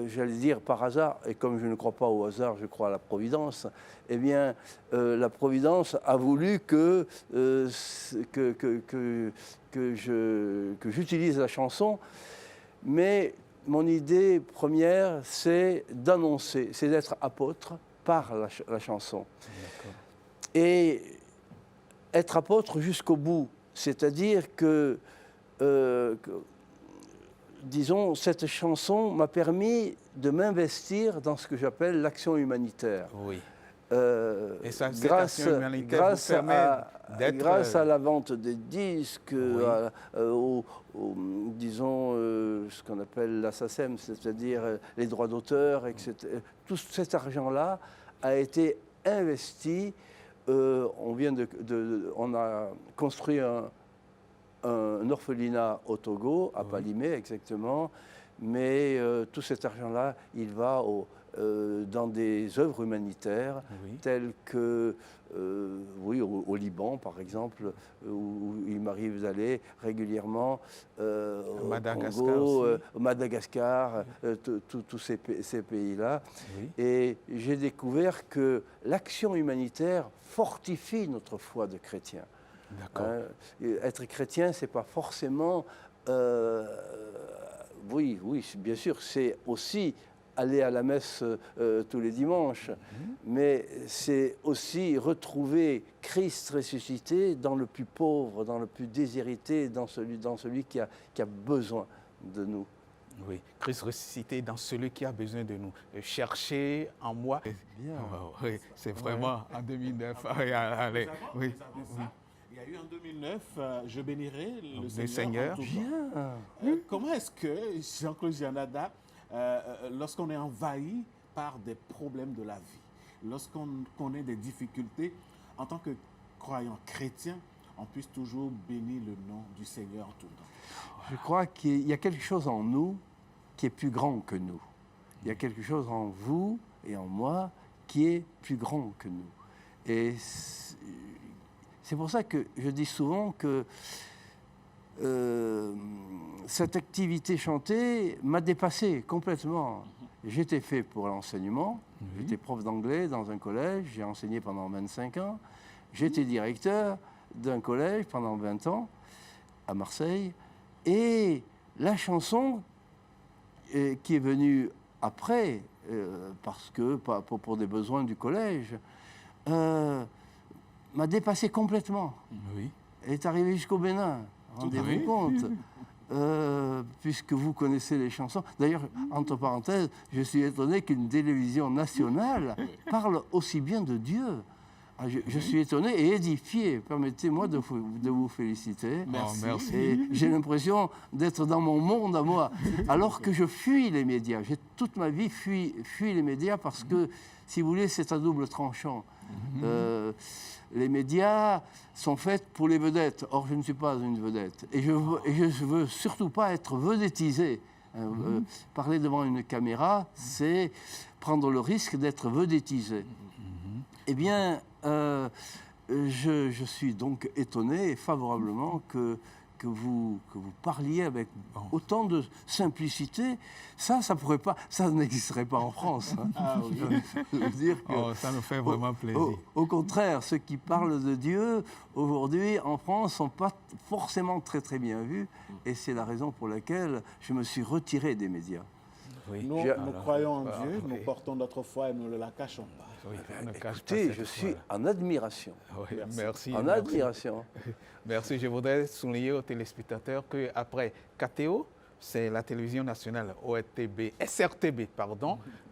Speaker 21: j'allais dire par hasard, et comme je ne crois pas au hasard, je crois à la Providence, eh bien, la Providence a voulu que j'utilise la chanson, mais mon idée première, c'est d'annoncer, c'est d'être apôtre par la chanson. Et être apôtre jusqu'au bout, c'est-à-dire que disons, cette chanson m'a permis de m'investir dans ce que j'appelle l'action humanitaire.
Speaker 20: Oui.
Speaker 21: Et ça, grâce à la vente des disques, disons, ce qu'on appelle la SACEM, c'est-à-dire les droits d'auteur, etc. Tout cet argent-là a été investi. On a construit un orphelinat au Togo, à Palimé exactement, mais tout cet argent-là, il va dans des œuvres humanitaires telles que, au Liban par exemple, où il m'arrive d'aller régulièrement, au Congo, au Madagascar, tous ces pays-là. Et j'ai découvert que l'action humanitaire fortifie notre foi de chrétien. Être chrétien, c'est pas forcément... oui, bien sûr, c'est aussi aller à la messe tous les dimanches, mais c'est aussi retrouver Christ ressuscité dans le plus pauvre, dans le plus déshérité, dans celui qui a besoin de nous.
Speaker 20: Oui, Christ ressuscité dans celui qui a besoin de nous. Chercher en moi.
Speaker 21: Bien.
Speaker 20: Oui, c'est vraiment en 2009. Allez, oui.
Speaker 1: Il y a eu en 2009, je bénirai le
Speaker 20: Seigneur.
Speaker 1: En tout temps. Comment est-ce que Jean-Claude Gianada, lorsqu'on est envahi par des problèmes de la vie, lorsqu'on connaît des difficultés, en tant que croyant chrétien, on puisse toujours bénir le nom du Seigneur en tout temps?
Speaker 21: Je crois qu'il y a quelque chose en nous qui est plus grand que nous. Il y a quelque chose en vous et en moi qui est plus grand que nous. Et c'est pour ça que je dis souvent que cette activité chantée m'a dépassé complètement. J'étais fait pour l'enseignement. J'étais prof d'anglais dans un collège. J'ai enseigné pendant 25 ans. J'étais directeur d'un collège pendant 20 ans à Marseille. Et la chanson qui est venue après, parce que pour des besoins du collège, m'a dépassé complètement. Elle est arrivée jusqu'au Bénin, rendez-vous compte, puisque vous connaissez les chansons. D'ailleurs, entre parenthèses, je suis étonné qu'une télévision nationale parle aussi bien de Dieu. Je suis étonné et édifié. Permettez-moi de vous féliciter.
Speaker 20: Merci.
Speaker 21: Et j'ai l'impression d'être dans mon monde à moi, alors que je fuis les médias. J'ai toute ma vie fui les médias parce que, si vous voulez, c'est à double tranchant. Les médias sont faits pour les vedettes. Or, je ne suis pas une vedette. Et je veux surtout pas être vedettisé. Parler devant une caméra, c'est prendre le risque d'être vedettisé. Eh bien, je suis donc étonné favorablement que vous parliez avec autant de simplicité. Ça n'existerait pas en France. Hein. Je veux dire que,
Speaker 20: ça nous fait vraiment plaisir.
Speaker 21: Au contraire, ceux qui parlent de Dieu aujourd'hui en France ne sont pas forcément très très bien vus, et c'est la raison pour laquelle je me suis retiré des médias.
Speaker 1: Nous croyons en Dieu, nous portons notre foi et nous ne la cachons pas.
Speaker 21: Écoutez, je suis en admiration.
Speaker 20: Merci.
Speaker 21: En admiration.
Speaker 20: Merci. Je voudrais souligner aux téléspectateurs qu'après KTO, c'est la télévision nationale SRTB,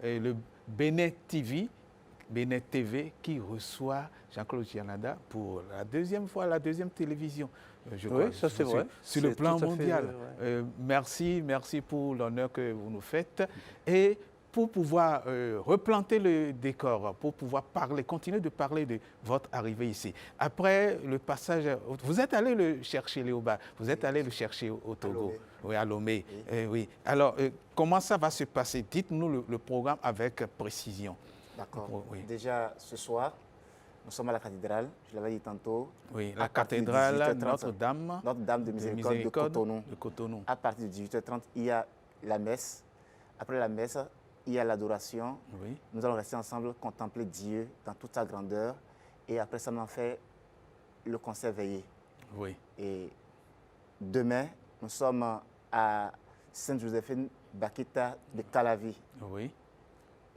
Speaker 20: et le Bénin TV qui reçoit Jean-Claude Gianada pour la deuxième fois, la deuxième télévision.
Speaker 21: Oui, ça c'est vrai.
Speaker 20: Sur le plan mondial. Merci pour l'honneur que vous nous faites. Et pour pouvoir replanter le décor, pour pouvoir continuer de parler de votre arrivée ici. Après le passage, vous êtes allé le chercher, Léoba, vous êtes allé le chercher au Togo, à Lomé. Oui. Alors, comment ça va se passer? Dites-nous le programme avec précision.
Speaker 22: D'accord. Déjà, ce soir, nous sommes à la cathédrale, je l'avais dit tantôt.
Speaker 20: Oui, la cathédrale Notre-Dame
Speaker 22: de Miséricorde de Cotonou. À partir de 18h30, il y a la messe. Après la messe, il y a l'adoration. Nous allons rester ensemble, contempler Dieu dans toute sa grandeur. Et après ça, nous allons faire le concert veillé. Et demain, nous sommes à Sainte-Joséphine Bakita de Calavi.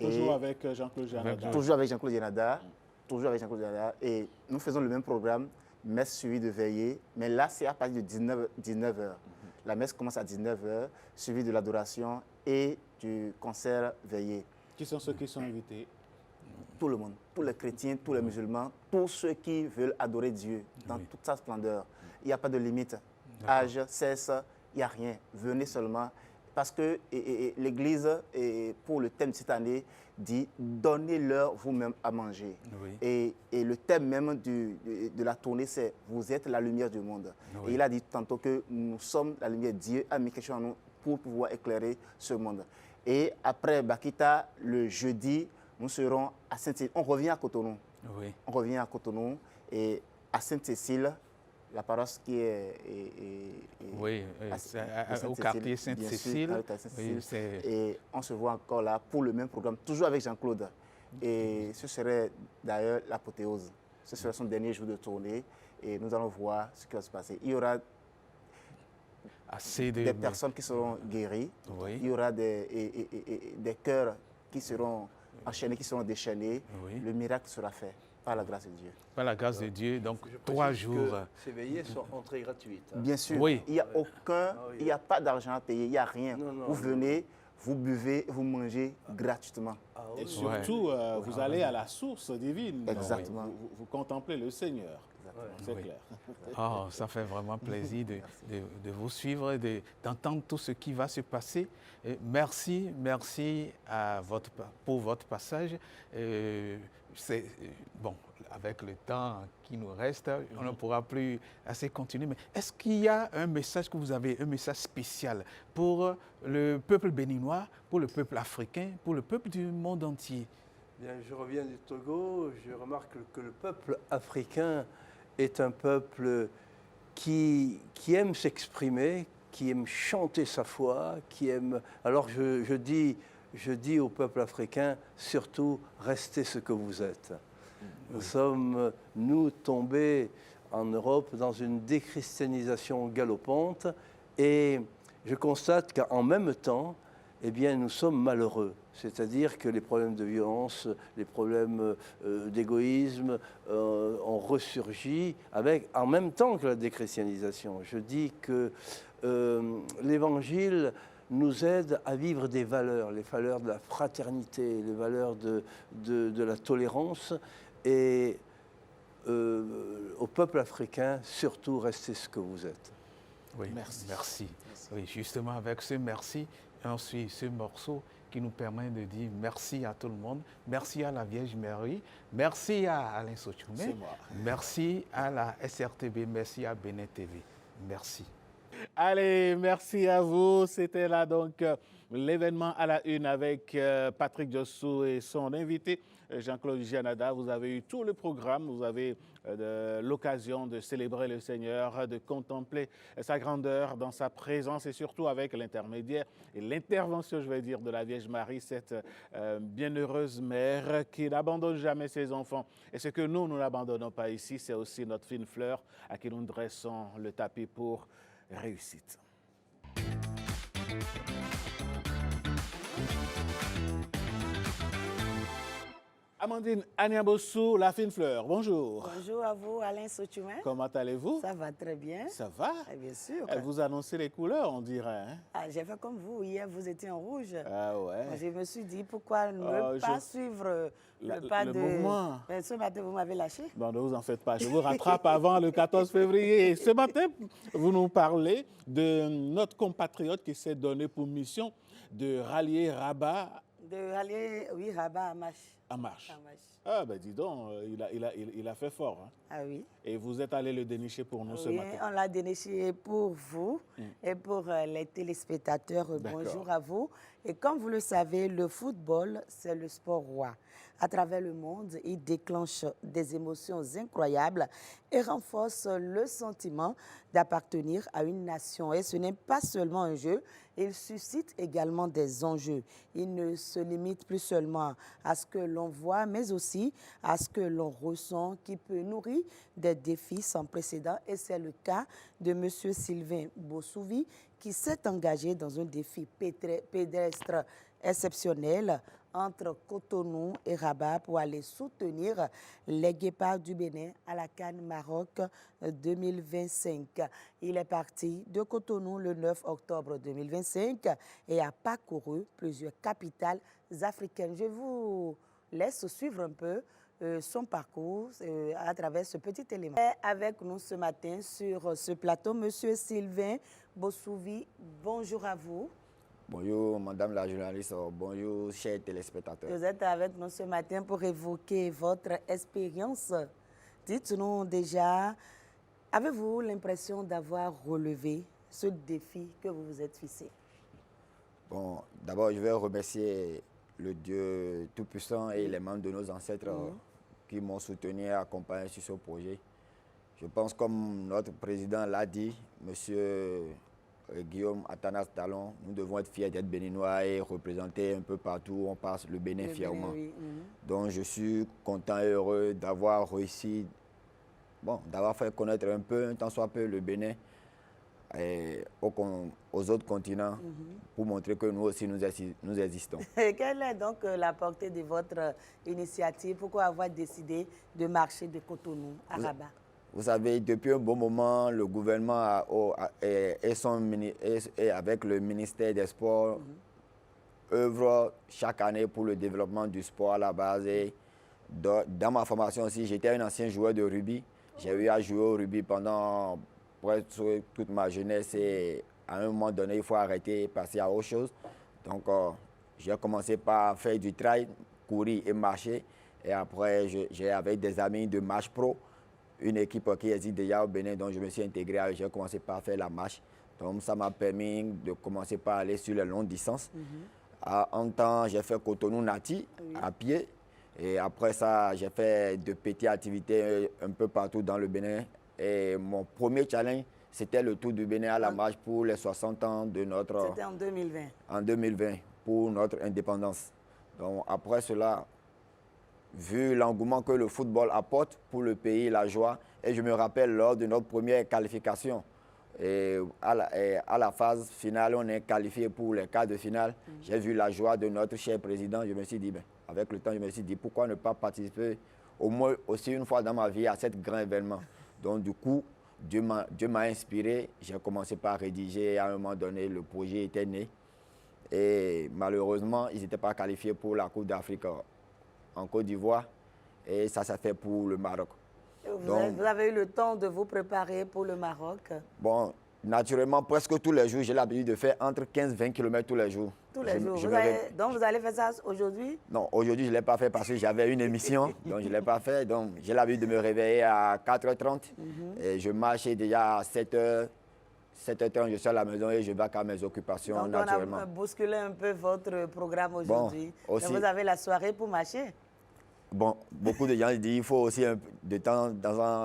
Speaker 1: Toujours avec Jean-Claude Gianada.
Speaker 22: Toujours avec Jean-Claude Gianada. Et nous faisons le même programme, messe suivie de veillée. Mais là, c'est à partir de 19h. La messe commence à 19h, suivie de l'adoration et du concert veillé.
Speaker 1: Qui sont ceux qui sont invités?
Speaker 22: Tout le monde, tous les chrétiens, tous les musulmans, tous ceux qui veulent adorer Dieu dans toute sa splendeur. Il n'y a pas de limite. Âge, sexe, il n'y a rien. Venez seulement. Parce que l'Église, pour le thème de cette année, dit « Donnez-leur vous-même à manger ». Et le thème même de la tournée, c'est « Vous êtes la lumière du monde ». Et il a dit tantôt que nous sommes la lumière. Dieu a mis quelque chose en nous pour pouvoir éclairer ce monde. Et après Bakita, le jeudi, nous serons à Sainte-Cécile. On revient à Cotonou.
Speaker 20: Oui.
Speaker 22: On revient à Cotonou et à Sainte-Cécile, la paroisse qui est...
Speaker 20: oui, au quartier Sainte-Cécile.
Speaker 22: Oui, et on se voit encore là pour le même programme, toujours avec Jean-Claude. Et ce serait d'ailleurs l'apothéose. Ce sera son dernier jour de tournée et nous allons voir ce qui va se passer. Il y aura des personnes qui seront guéries. Oui. Il y aura des cœurs qui seront enchaînés, qui seront déchaînés. Oui. Le miracle sera fait par la grâce de Dieu.
Speaker 20: Par la grâce de Dieu, donc 3 jours.
Speaker 21: Ces veillées sont entrées gratuites. Hein.
Speaker 22: Bien sûr. Oui. Il n'y a il n'y a pas d'argent à payer, il n'y a rien. Vous venez, vous buvez, vous mangez gratuitement.
Speaker 1: Et surtout, vous allez à la source divine.
Speaker 22: Exactement.
Speaker 1: Vous contemplez le Seigneur. C'est clair.
Speaker 20: Oh, ça fait vraiment plaisir de vous suivre, d'entendre tout ce qui va se passer. Et merci pour votre passage. Bon, avec le temps qui nous reste, on ne pourra plus assez continuer. Mais est-ce qu'il y a un message que vous avez, un message spécial pour le peuple béninois, pour le peuple africain, pour le peuple du monde entier?
Speaker 21: Bien, je reviens du Togo, je remarque que le peuple africain est un peuple qui aime s'exprimer, qui aime chanter sa foi, qui aime... Alors je dis au peuple africain, surtout, restez ce que vous êtes. Nous sommes, nous, tombés en Europe dans une déchristianisation galopante et je constate qu'en même temps, eh bien, nous sommes malheureux. C'est-à-dire que les problèmes de violence, les problèmes d'égoïsme ont ressurgi en même temps que la déchristianisation. Je dis que l'Évangile nous aide à vivre des valeurs, les valeurs de la fraternité, les valeurs de la tolérance. Et au peuple africain, surtout, restez ce que vous êtes.
Speaker 20: Oui, merci. Oui, justement, avec ce merci, on suit ce morceau qui nous permet de dire merci à tout le monde, merci à la Vierge Marie, merci à Alain Sochoumé, merci à la SRTB, merci à Bénin TV. Merci.
Speaker 1: Allez, merci à vous. C'était là donc l'événement à la une avec Patrick Diossou et son invité Jean-Claude Gianada. Vous avez eu tout le programme, vous avez l'occasion de célébrer le Seigneur, de contempler sa grandeur dans sa présence et surtout avec l'intermédiaire et l'intervention, je vais dire, de la Vierge Marie, cette bienheureuse mère qui n'abandonne jamais ses enfants. Et ce que nous n'abandonnons pas ici, c'est aussi notre fine fleur à qui nous dressons le tapis pour réussite. Amandine Agnabossou, la fine fleur, bonjour.
Speaker 3: Bonjour à vous, Alain Sochoumé.
Speaker 1: Comment allez-vous?
Speaker 3: Ça va très bien.
Speaker 1: Ça va?
Speaker 3: Bien sûr.
Speaker 1: Elle vous annoncez les couleurs, on dirait. Hein?
Speaker 3: Ah, j'ai fait comme vous. Hier, vous étiez en rouge.
Speaker 1: Ah ouais.
Speaker 3: Moi, je me suis dit, pourquoi ne pas suivre le pas de...
Speaker 1: mouvement.
Speaker 3: Mais ce matin, vous m'avez lâché.
Speaker 1: Bon, ne vous en faites pas. Je vous rattrape avant le 14 février. Ce matin, vous nous parlez de notre compatriote qui s'est donné pour mission de rallier Rabat.
Speaker 3: De rallier, oui, Rabat à Mâche.
Speaker 1: À Mâche. Ah, ben dis donc, il a fait fort. Hein.
Speaker 3: Ah oui.
Speaker 1: Et vous êtes allé le dénicher pour nous ce matin.
Speaker 3: On l'a déniché pour vous et pour les téléspectateurs. Bonjour à vous. Et comme vous le savez, le football, c'est le sport roi. À travers le monde, il déclenche des émotions incroyables et renforce le sentiment d'appartenir à une nation. Et ce n'est pas seulement un jeu, il suscite également des enjeux. Il ne se limite plus seulement à ce que l'on voit, mais aussi à ce que l'on ressent, qui peut nourrir des défis sans précédent. Et c'est le cas de M. Sylvain Bossouvi, qui s'est engagé dans un défi pédestre exceptionnel entre Cotonou et Rabat pour aller soutenir les Guépards du Bénin à la CAN Maroc 2025. Il est parti de Cotonou le 9 octobre 2025 et a parcouru plusieurs capitales africaines. Je vous laisse suivre un peu son parcours à travers ce petit élément. Avec nous ce matin sur ce plateau, M. Sylvain Bossouvi, bonjour à vous.
Speaker 4: Bonjour, madame la journaliste, bonjour, chers téléspectateurs.
Speaker 3: Vous êtes avec nous ce matin pour évoquer votre expérience. Dites-nous déjà, avez-vous l'impression d'avoir relevé ce défi que vous vous êtes fixé?
Speaker 4: Bon, d'abord, je vais remercier le Dieu Tout-Puissant et les membres de nos ancêtres qui m'ont soutenu et accompagné sur ce projet. Je pense, comme notre président l'a dit, M. Guillaume Atanas Talon, nous devons être fiers d'être béninois et représenter un peu partout où on passe le Bénin fièrement.
Speaker 3: Oui.
Speaker 4: Donc je suis content et heureux d'avoir réussi, d'avoir fait connaître un peu, un tant soit peu, le Bénin aux autres continents pour montrer que nous aussi nous existons.
Speaker 3: Et quelle est donc la portée de votre initiative? Pourquoi avoir décidé de marcher de Cotonou à Rabat?
Speaker 4: Vous savez, depuis un bon moment, le gouvernement et avec le ministère des Sports œuvrent chaque année pour le développement du sport à la base. Et dans ma formation aussi, j'étais un ancien joueur de rugby. J'ai eu à jouer au rugby pendant presque toute ma jeunesse et à un moment donné, il faut arrêter et passer à autre chose. Donc, j'ai commencé par faire du trail, courir et marcher. Et après, j'ai avec des amis de marche pro, une équipe qui existe déjà au Bénin, donc je me suis intégré. J'ai commencé par faire la marche. Donc, ça m'a permis de commencer par aller sur les longues distances. En temps, j'ai fait Cotonou-Nati à pied. Et après ça, j'ai fait de petites activités un peu partout dans le Bénin. Et mon premier challenge, c'était le Tour du Bénin à la marche pour les 60 ans de notre...
Speaker 3: C'était en 2020.
Speaker 4: En 2020, pour notre indépendance. Donc après cela, vu l'engouement que le football apporte pour le pays, la joie, et je me rappelle lors de notre première qualification, et à la phase finale, on est qualifié pour les quarts de finale. J'ai vu la joie de notre cher président. Je me suis dit, avec le temps, je me suis dit, pourquoi ne pas participer au moins aussi une fois dans ma vie à ce grand événement. Donc du coup, Dieu m'a inspiré. J'ai commencé par rédiger. À un moment donné, le projet était né. Et malheureusement, ils n'étaient pas qualifiés pour la Coupe d'Afrique en Côte d'Ivoire. Et ça s'est fait pour le Maroc.
Speaker 3: Vous avez eu le temps de vous préparer pour le Maroc?
Speaker 4: Bon, naturellement, presque tous les jours, j'ai l'habitude de faire entre 15 et 20 km tous les jours.
Speaker 3: Tous les jours. Donc vous allez faire ça aujourd'hui?
Speaker 4: Non, aujourd'hui, je ne l'ai pas fait parce que j'avais une émission. Donc je ne l'ai pas fait. Donc j'ai l'habitude de me réveiller à 4h30. Et je marchais déjà à 7h. 7h30, je suis à la maison et je vais à mes occupations
Speaker 3: donc,
Speaker 4: naturellement.
Speaker 3: On a bousculé un peu votre programme aujourd'hui.
Speaker 4: Bon,
Speaker 3: vous avez la soirée pour marcher?
Speaker 4: Bon, beaucoup de gens disent qu'il faut aussi un peu de temps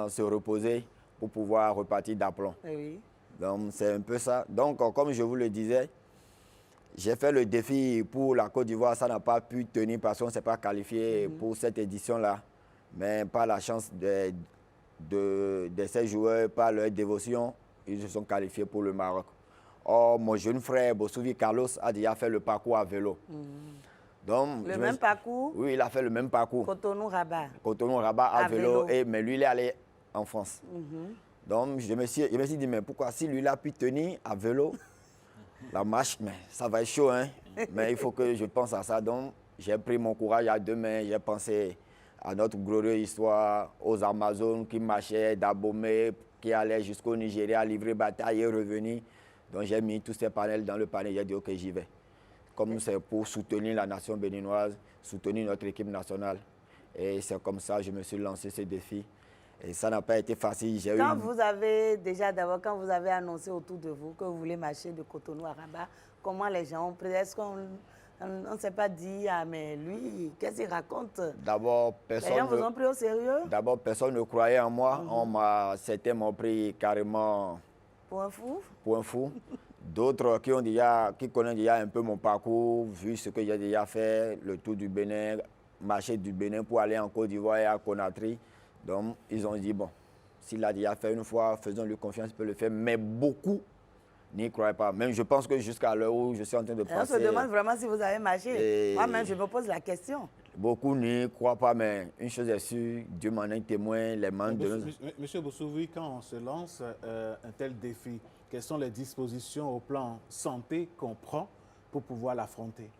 Speaker 4: se reposer pour pouvoir repartir d'aplomb.
Speaker 3: Oui.
Speaker 4: Donc c'est un peu ça. Donc comme je vous le disais, j'ai fait le défi pour la Côte d'Ivoire. Ça n'a pas pu tenir parce qu'on ne s'est pas qualifié pour cette édition-là. Mais par la chance de ces joueurs, par leur dévotion, ils se sont qualifiés pour le Maroc. Or, mon jeune frère, Bossouvi Carlos, a déjà fait le parcours à vélo. Donc,
Speaker 3: le même parcours?
Speaker 4: Oui, il a fait le même parcours.
Speaker 3: Cotonou-Rabat.
Speaker 4: Cotonou-Rabat à vélo. Mais lui, il est allé en France. Donc, je me suis dit, mais pourquoi si lui, il a pu tenir à vélo la marche, mais ça va être chaud, hein? Mais il faut que je pense à ça. Donc, j'ai pris mon courage à deux mains. J'ai pensé à notre glorieuse histoire, aux Amazones qui marchaient d'Abomey, qui allaient jusqu'au Nigeria, livrer bataille et revenir. Donc, j'ai mis tous ces panels dans le panel. J'ai dit, OK, j'y vais. Comme c'est pour soutenir la nation béninoise, soutenir notre équipe nationale. Et c'est comme ça que je me suis lancé ce défi. Et ça n'a pas été facile.
Speaker 3: Quand vous avez annoncé autour de vous que vous voulez marcher de Cotonou à Rabat, comment les gens ont pris? Est-ce qu'on ne s'est pas dit, ah mais lui, qu'est-ce qu'il raconte?
Speaker 4: D'abord, personne.
Speaker 3: Les gens vous ont pris au sérieux?
Speaker 4: D'abord, personne ne croyait en moi. Certains m'ont pris carrément
Speaker 3: pour un fou.
Speaker 4: Pour un fou. D'autres qui connaissent déjà un peu mon parcours, vu ce que j'ai déjà fait, le tour du Bénin, marcher du Bénin pour aller en Côte d'Ivoire et à Conakry. Donc, ils ont dit, bon, s'il a déjà fait une fois, faisons-lui confiance, il peut le faire. Mais beaucoup n'y croyaient pas. Même je pense que jusqu'à l'heure où je suis en train de passer...
Speaker 3: On se demande vraiment si vous avez marché. Moi-même, je me pose la question.
Speaker 4: Beaucoup n'y croient pas, mais une chose est sûre, Dieu m'en est témoin, les membres de...
Speaker 1: Monsieur Bossouvi, quand on se lance un tel défi, quelles sont les dispositions au plan santé qu'on prend pour pouvoir l'affronter?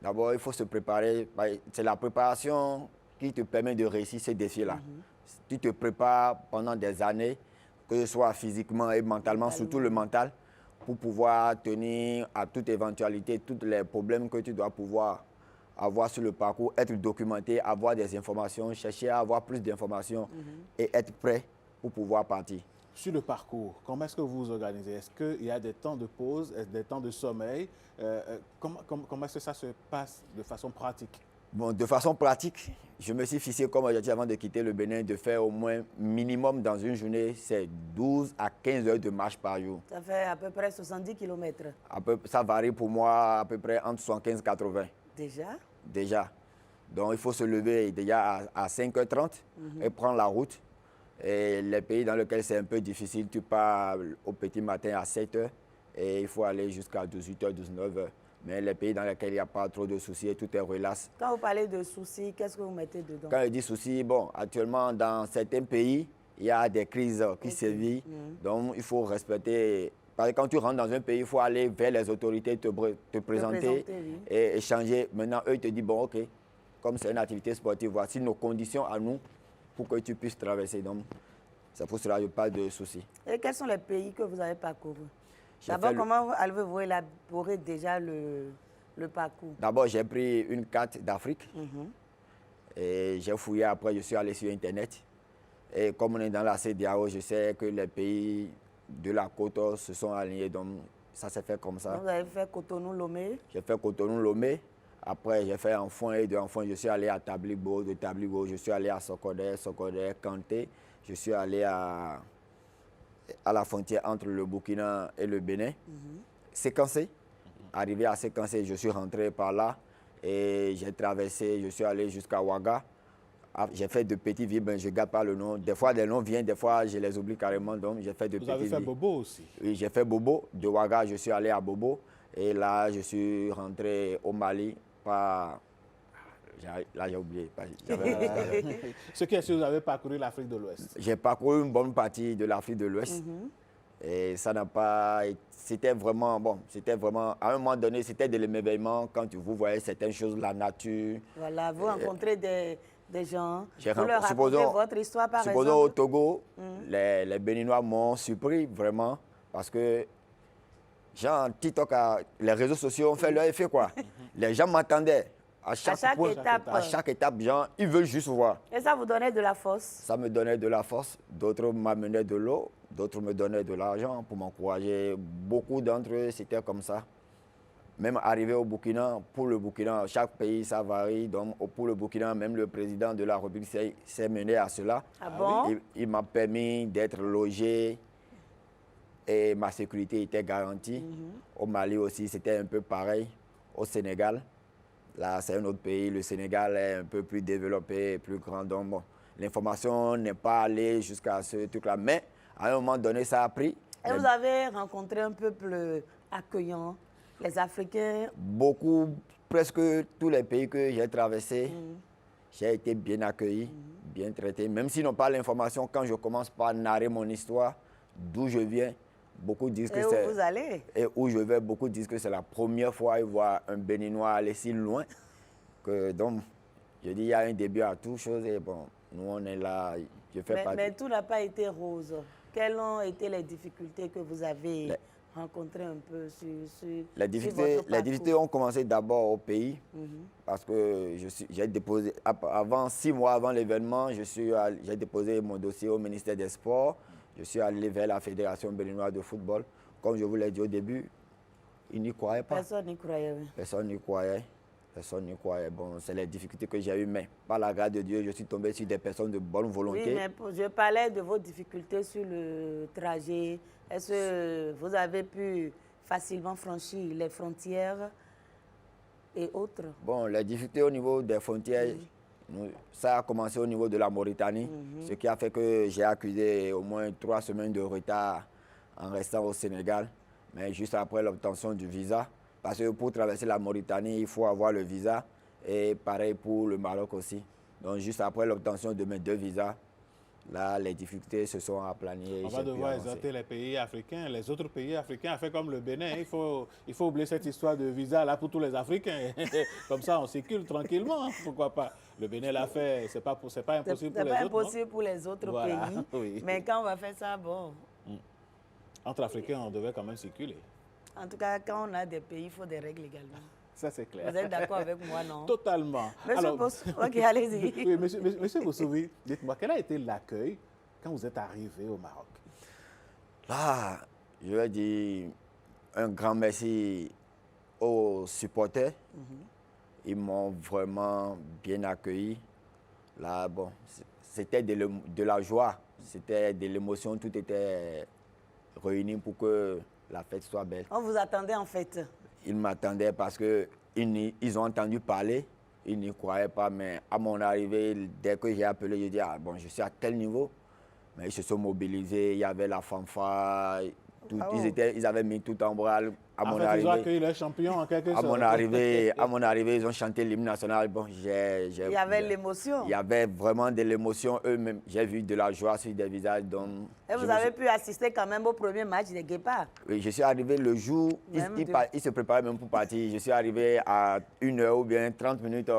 Speaker 4: D'abord, il faut se préparer. C'est la préparation qui te permet de réussir ce défi-là. Tu te prépares pendant des années, que ce soit physiquement et mentalement, surtout le mental, pour pouvoir tenir à toute éventualité, tous les problèmes que tu dois pouvoir avoir sur le parcours, être documenté, avoir des informations, chercher à avoir plus d'informations et être prêt pour pouvoir partir.
Speaker 1: Sur le parcours, comment est-ce que vous vous organisez? Est-ce qu'il y a des temps de pause, des temps de sommeil? Comment est-ce que ça se passe de façon pratique?
Speaker 4: Bon, de façon pratique, je me suis fixé, comme j'ai dit avant de quitter le Bénin, de faire au moins minimum dans une journée, c'est 12 à 15 heures de marche par jour.
Speaker 3: Ça fait à peu près 70 km.
Speaker 4: Ça varie pour moi à peu près entre 75 et 80.
Speaker 3: Déjà?
Speaker 4: Déjà. Donc il faut se lever déjà à 5h30 et prendre la route. Et les pays dans lesquels c'est un peu difficile, tu pars au petit matin à 7h et il faut aller jusqu'à 18h, 19h. Mais les pays dans lesquels il n'y a pas trop de soucis et tout est relax.
Speaker 3: Quand vous parlez de soucis, qu'est-ce que vous mettez dedans?
Speaker 4: Quand je dis soucis, bon, actuellement, dans certains pays, il y a des crises qui sévissent. Donc, il faut respecter. Parce que quand tu rentres dans un pays, il faut aller vers les autorités, te présenter et échanger. Maintenant, eux, ils te disent, bon, OK, comme c'est une activité sportive, voici nos conditions à nous pour que tu puisses traverser. Donc, c'est pour cela que je parle de soucis.
Speaker 3: Et quels sont les pays que vous avez parcourus? D'abord, comment avez-vous élaboré déjà le parcours?
Speaker 4: D'abord, j'ai pris une carte d'Afrique et j'ai fouillé. Après, je suis allé sur Internet. Et comme on est dans la CEDEAO, je sais que les pays de la côte se sont alignés. Donc, ça s'est fait comme ça.
Speaker 3: Vous avez fait Cotonou-Lomé?
Speaker 4: J'ai fait Cotonou-Lomé. Après, j'ai fait Enfouin et de Enfouin, je suis allé à Tablibo. De Tablibo, je suis allé à Sokodé, Kanté. Je suis allé à la frontière entre le Burkina et le Bénin. Séquencé. Arrivé à Séquencé, je suis rentré par là et j'ai traversé, je suis allé jusqu'à Ouaga. J'ai fait de petites villes, mais je ne garde pas le nom. Des fois, des noms viennent, des fois, je les oublie carrément. Donc, j'ai fait de petites villes.
Speaker 1: Vous avez fait Bobo aussi?
Speaker 4: Oui, j'ai fait Bobo. De Ouaga, je suis allé à Bobo. Et là, je suis rentré au Mali par... Là, j'ai oublié.
Speaker 1: Ce qui est sûr, vous avez parcouru l'Afrique de l'Ouest.
Speaker 4: J'ai parcouru une bonne partie de l'Afrique de l'Ouest. Et ça n'a pas... C'était vraiment... Bon, c'était vraiment... À un moment donné, c'était de l'émerveillement quand vous voyez certaines choses, la nature.
Speaker 3: Voilà, vous rencontrez des gens, vous leur racontez
Speaker 4: supposons,
Speaker 3: votre histoire par exemple.
Speaker 4: Supposons au Togo, les Béninois m'ont surpris vraiment parce que... Genre, TikTok, les réseaux sociaux ont fait leur effet, quoi. Les gens m'attendaient. À chaque étape, genre, ils veulent juste voir.
Speaker 3: Et ça vous donnait de la force?
Speaker 4: Ça me donnait de la force. D'autres m'amenaient de l'eau, d'autres me donnaient de l'argent pour m'encourager. Beaucoup d'entre eux, c'était comme ça. Même arrivé au Burkina, pour le Burkina, chaque pays, ça varie. Donc, pour le Burkina, même le président de la République s'est mené à cela.
Speaker 3: Ah bon?
Speaker 4: Il m'a permis d'être logé et ma sécurité était garantie. Au Mali aussi, c'était un peu pareil. Au Sénégal, là, c'est un autre pays. Le Sénégal est un peu plus développé, plus grand. Donc, bon, l'information n'est pas allée jusqu'à ce truc-là. Mais, à un moment donné, ça a pris.
Speaker 3: Et vous avez rencontré un peuple accueillant, les Africains?
Speaker 4: Beaucoup, presque tous les pays que j'ai traversés, j'ai été bien accueilli, bien traité. Même s'ils n'ont pas l'information, quand je commence par narrer mon histoire, d'où je viens, beaucoup disent que c'est...
Speaker 3: Et où vous allez?
Speaker 4: Et où je vais, beaucoup disent que c'est la première fois qu'ils voient un Béninois aller si loin. Donc, je dis, il y a un début à toute chose et bon, nous on est là, je fais partie.
Speaker 3: Mais tout n'a pas été rose. Quelles ont été les difficultés que vous avez rencontrées un peu sur
Speaker 4: les difficultés ont commencé d'abord au pays, parce que j'ai déposé, avant 6 mois avant l'événement, j'ai déposé mon dossier au ministère des Sports. Je suis allé vers la Fédération béninoise de football. Comme je vous l'ai dit au début, ils n'y croyaient pas.
Speaker 3: Personne n'y croyait. Oui.
Speaker 4: Personne n'y croyait. Personne n'y croyait. Bon, c'est les difficultés que j'ai eues, mais par la grâce de Dieu, je suis tombé sur des personnes de bonne volonté.
Speaker 3: Oui, mais je parlais de vos difficultés sur le trajet. Est-ce que vous avez pu facilement franchir les frontières et autres?
Speaker 4: Bon, les difficultés au niveau des frontières, ça a commencé au niveau de la Mauritanie, ce qui a fait que j'ai accusé au moins 3 semaines de retard en restant au Sénégal, mais juste après l'obtention du visa. Parce que pour traverser la Mauritanie, il faut avoir le visa, et pareil pour le Maroc aussi. Donc juste après l'obtention de mes 2 visas, là, les difficultés se sont aplanies.
Speaker 1: On va devoir exhorter les pays africains, les autres pays africains, à faire comme le Bénin. Il faut oublier cette histoire de visa là pour tous les Africains. Comme ça, on circule tranquillement. Pourquoi pas? Le Bénin l'a fait, c'est pas impossible pour les autres.
Speaker 3: C'est pas impossible pour les autres pays.
Speaker 1: Oui.
Speaker 3: Mais quand on va faire ça, bon.
Speaker 1: Entre Africains, on devait quand même circuler.
Speaker 3: En tout cas, quand on a des pays, il faut des règles également.
Speaker 1: Ça, c'est clair.
Speaker 3: Vous êtes d'accord avec moi, non?
Speaker 1: Totalement.
Speaker 3: Monsieur ok, allez-y.
Speaker 1: Oui, monsieur Boussoumi, dites-moi, quel a été l'accueil quand vous êtes arrivé au Maroc?
Speaker 4: Là, je vais dire un grand merci aux supporters. Ils m'ont vraiment bien accueilli. Là, bon, c'était de la joie, c'était de l'émotion, tout était réuni pour que la fête soit belle.
Speaker 3: On vous attendait en fait.
Speaker 4: Ils m'attendaient parce qu'ils ont entendu parler, ils n'y croyaient pas, mais à mon arrivée, dès que j'ai appelé, j'ai dit, ah, bon, je suis à tel niveau. Mais ils se sont mobilisés, il y avait la fanfare, tout, ils avaient mis tout en branle. À mon arrivée,
Speaker 1: ils ont accueilli les champions en quelque sorte.
Speaker 4: À mon arrivée, ils ont chanté l'hymne national. Bon,
Speaker 3: il y avait l'émotion.
Speaker 4: Il y avait vraiment de l'émotion. Eux-mêmes, j'ai vu de la joie sur des visages. Donc,
Speaker 3: et vous avez pu assister quand même au premier match des Guépards.
Speaker 4: Oui, je suis arrivé le jour, ils se préparaient même pour partir. Je suis arrivé à 1 heure ou bien 30 minutes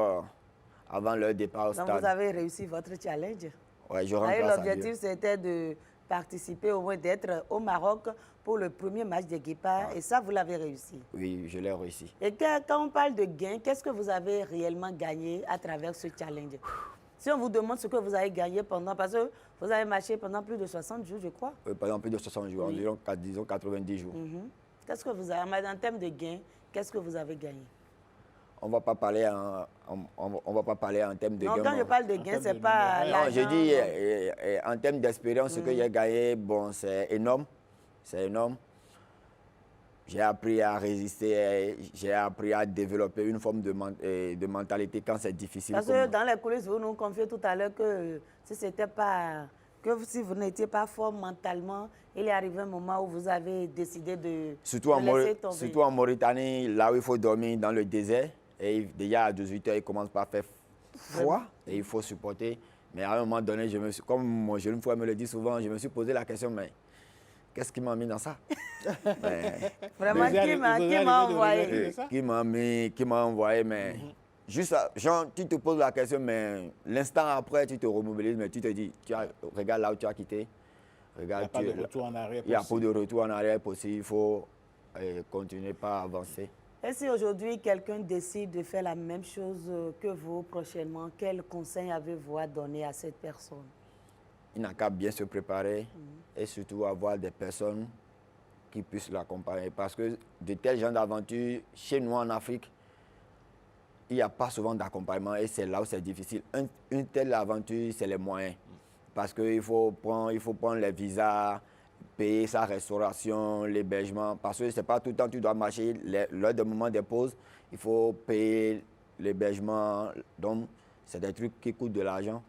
Speaker 4: avant leur départ au stade.
Speaker 3: Donc vous avez réussi votre challenge.
Speaker 4: Oui, je rends grâce à Dieu.
Speaker 3: L'objectif, c'était de participer, au moins d'être au Maroc pour le premier match des Guépards. Et ça, vous l'avez réussi.
Speaker 4: Oui, je l'ai réussi.
Speaker 3: Et quand on parle de gains, qu'est-ce que vous avez réellement gagné à travers ce challenge? Si on vous demande ce que vous avez gagné pendant, parce que vous avez marché pendant plus de 60 jours, je crois.
Speaker 4: Oui, pendant plus de 60 jours, oui. Environ, disons, 90 jours.
Speaker 3: Qu'est-ce que vous avez, en termes de gains, qu'est-ce que vous avez gagné?
Speaker 4: On ne va pas parler en termes de gains.
Speaker 3: Quand je parle de gains, ce n'est pas l'argent.
Speaker 4: Je dis en termes d'expérience, ce que j'ai gagné, bon, c'est énorme. C'est énorme. J'ai appris à résister, j'ai appris à développer une forme de mentalité quand c'est difficile.
Speaker 3: Parce que dans les coulisses, vous nous confiez tout à l'heure que si vous n'étiez pas fort mentalement, il est arrivé un moment où vous avez décidé de laisser tomber.
Speaker 4: Surtout en Mauritanie, là où il faut dormir dans le désert. Et déjà à 18 h, il commence par faire froid et il faut supporter. Mais à un moment donné, comme mon jeune frère me le dit souvent, je me suis posé la question, mais qu'est-ce qui m'a mis dans ça?
Speaker 3: Vraiment, qui m'a envoyé?
Speaker 4: Qui m'a envoyé, mais juste, genre, tu te poses la question, mais l'instant après, tu te remobilises, mais tu te dis, regarde là où tu as quitté. Regarde,
Speaker 1: il n'y a pas de retour en arrière possible.
Speaker 4: Il n'y a pas de retour en arrière possible, il faut continuer par avancer.
Speaker 3: Et si aujourd'hui quelqu'un décide de faire la même chose que vous prochainement, quel conseil avez-vous à donner à cette personne?
Speaker 4: Il n'a qu'à bien se préparer et surtout avoir des personnes qui puissent l'accompagner. Parce que de tels genres d'aventures, chez nous en Afrique, il n'y a pas souvent d'accompagnement et c'est là où c'est difficile. Une telle aventure, c'est les moyens. Parce qu'il faut prendre les visas, payer sa restauration, l'hébergement. Parce que ce n'est pas tout le temps que tu dois marcher. Lors des moments de pause, il faut payer l'hébergement. Donc, c'est des trucs qui coûtent de l'argent.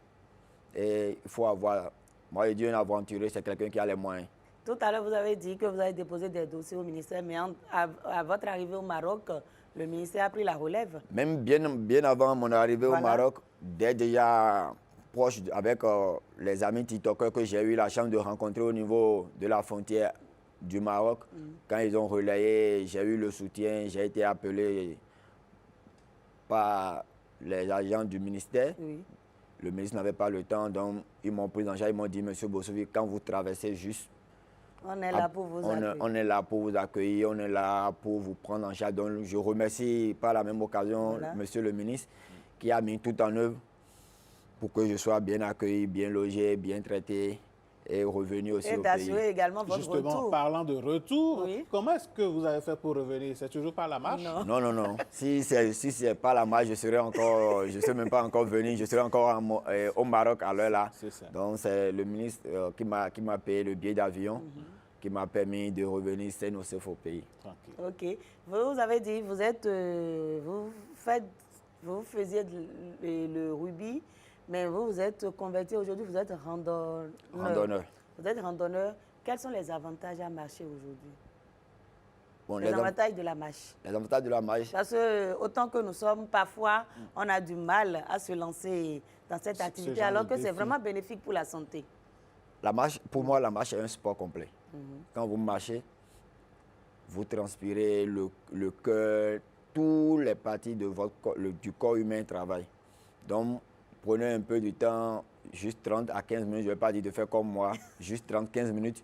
Speaker 4: Et il faut avoir... Moi, je dis un aventurier, c'est quelqu'un qui a les moyens.
Speaker 3: Tout à l'heure, vous avez dit que vous avez déposé des dossiers au ministère, mais à votre arrivée au Maroc, le ministère a pris la relève.
Speaker 4: Même bien avant mon arrivée au Maroc, dès déjà proche avec les amis TikTokers que j'ai eu la chance de rencontrer au niveau de la frontière du Maroc, quand ils ont relayé, j'ai eu le soutien, j'ai été appelé par les agents du ministère. Le ministre n'avait pas le temps, donc ils m'ont pris en charge, ils m'ont dit, Monsieur Bossouvi, quand vous traversez juste,
Speaker 3: on est là pour vous accueillir.
Speaker 4: On est là pour vous accueillir, on est là pour vous prendre en charge. Donc je remercie par la même occasion Monsieur le ministre qui a mis tout en œuvre pour que je sois bien accueilli, bien logé, bien traité et revenu aussi au pays.
Speaker 3: Et d'assurer également votre retour.
Speaker 1: Justement, parlant de retour, comment est-ce que vous avez fait pour revenir? C'est toujours par la marche?
Speaker 4: Non. Si c'est pas la marche, je serais même pas encore venu, je serais encore au Maroc à l'heure là. Donc c'est le ministre qui m'a payé le billet d'avion, qui m'a permis de revenir sain aussi au pays.
Speaker 3: Ok. Vous avez dit, vous faisiez le rugby. Mais vous êtes converti aujourd'hui, vous êtes randonneur. Vous êtes randonneur. Quels sont les avantages à marcher aujourd'hui? Les avantages de la marche.
Speaker 4: Les avantages de la marche.
Speaker 3: Parce que autant que nous sommes, parfois, on a du mal à se lancer dans cette activité, alors que c'est vraiment bénéfique pour la santé.
Speaker 4: La marche, pour moi, la marche est un sport complet. Quand vous marchez, vous transpirez, le cœur, toutes les parties de du corps humain travaillent. Donc, prenez un peu de temps, juste 30 à 15 minutes, je ne vais pas dire de faire comme moi, juste 30-15 minutes.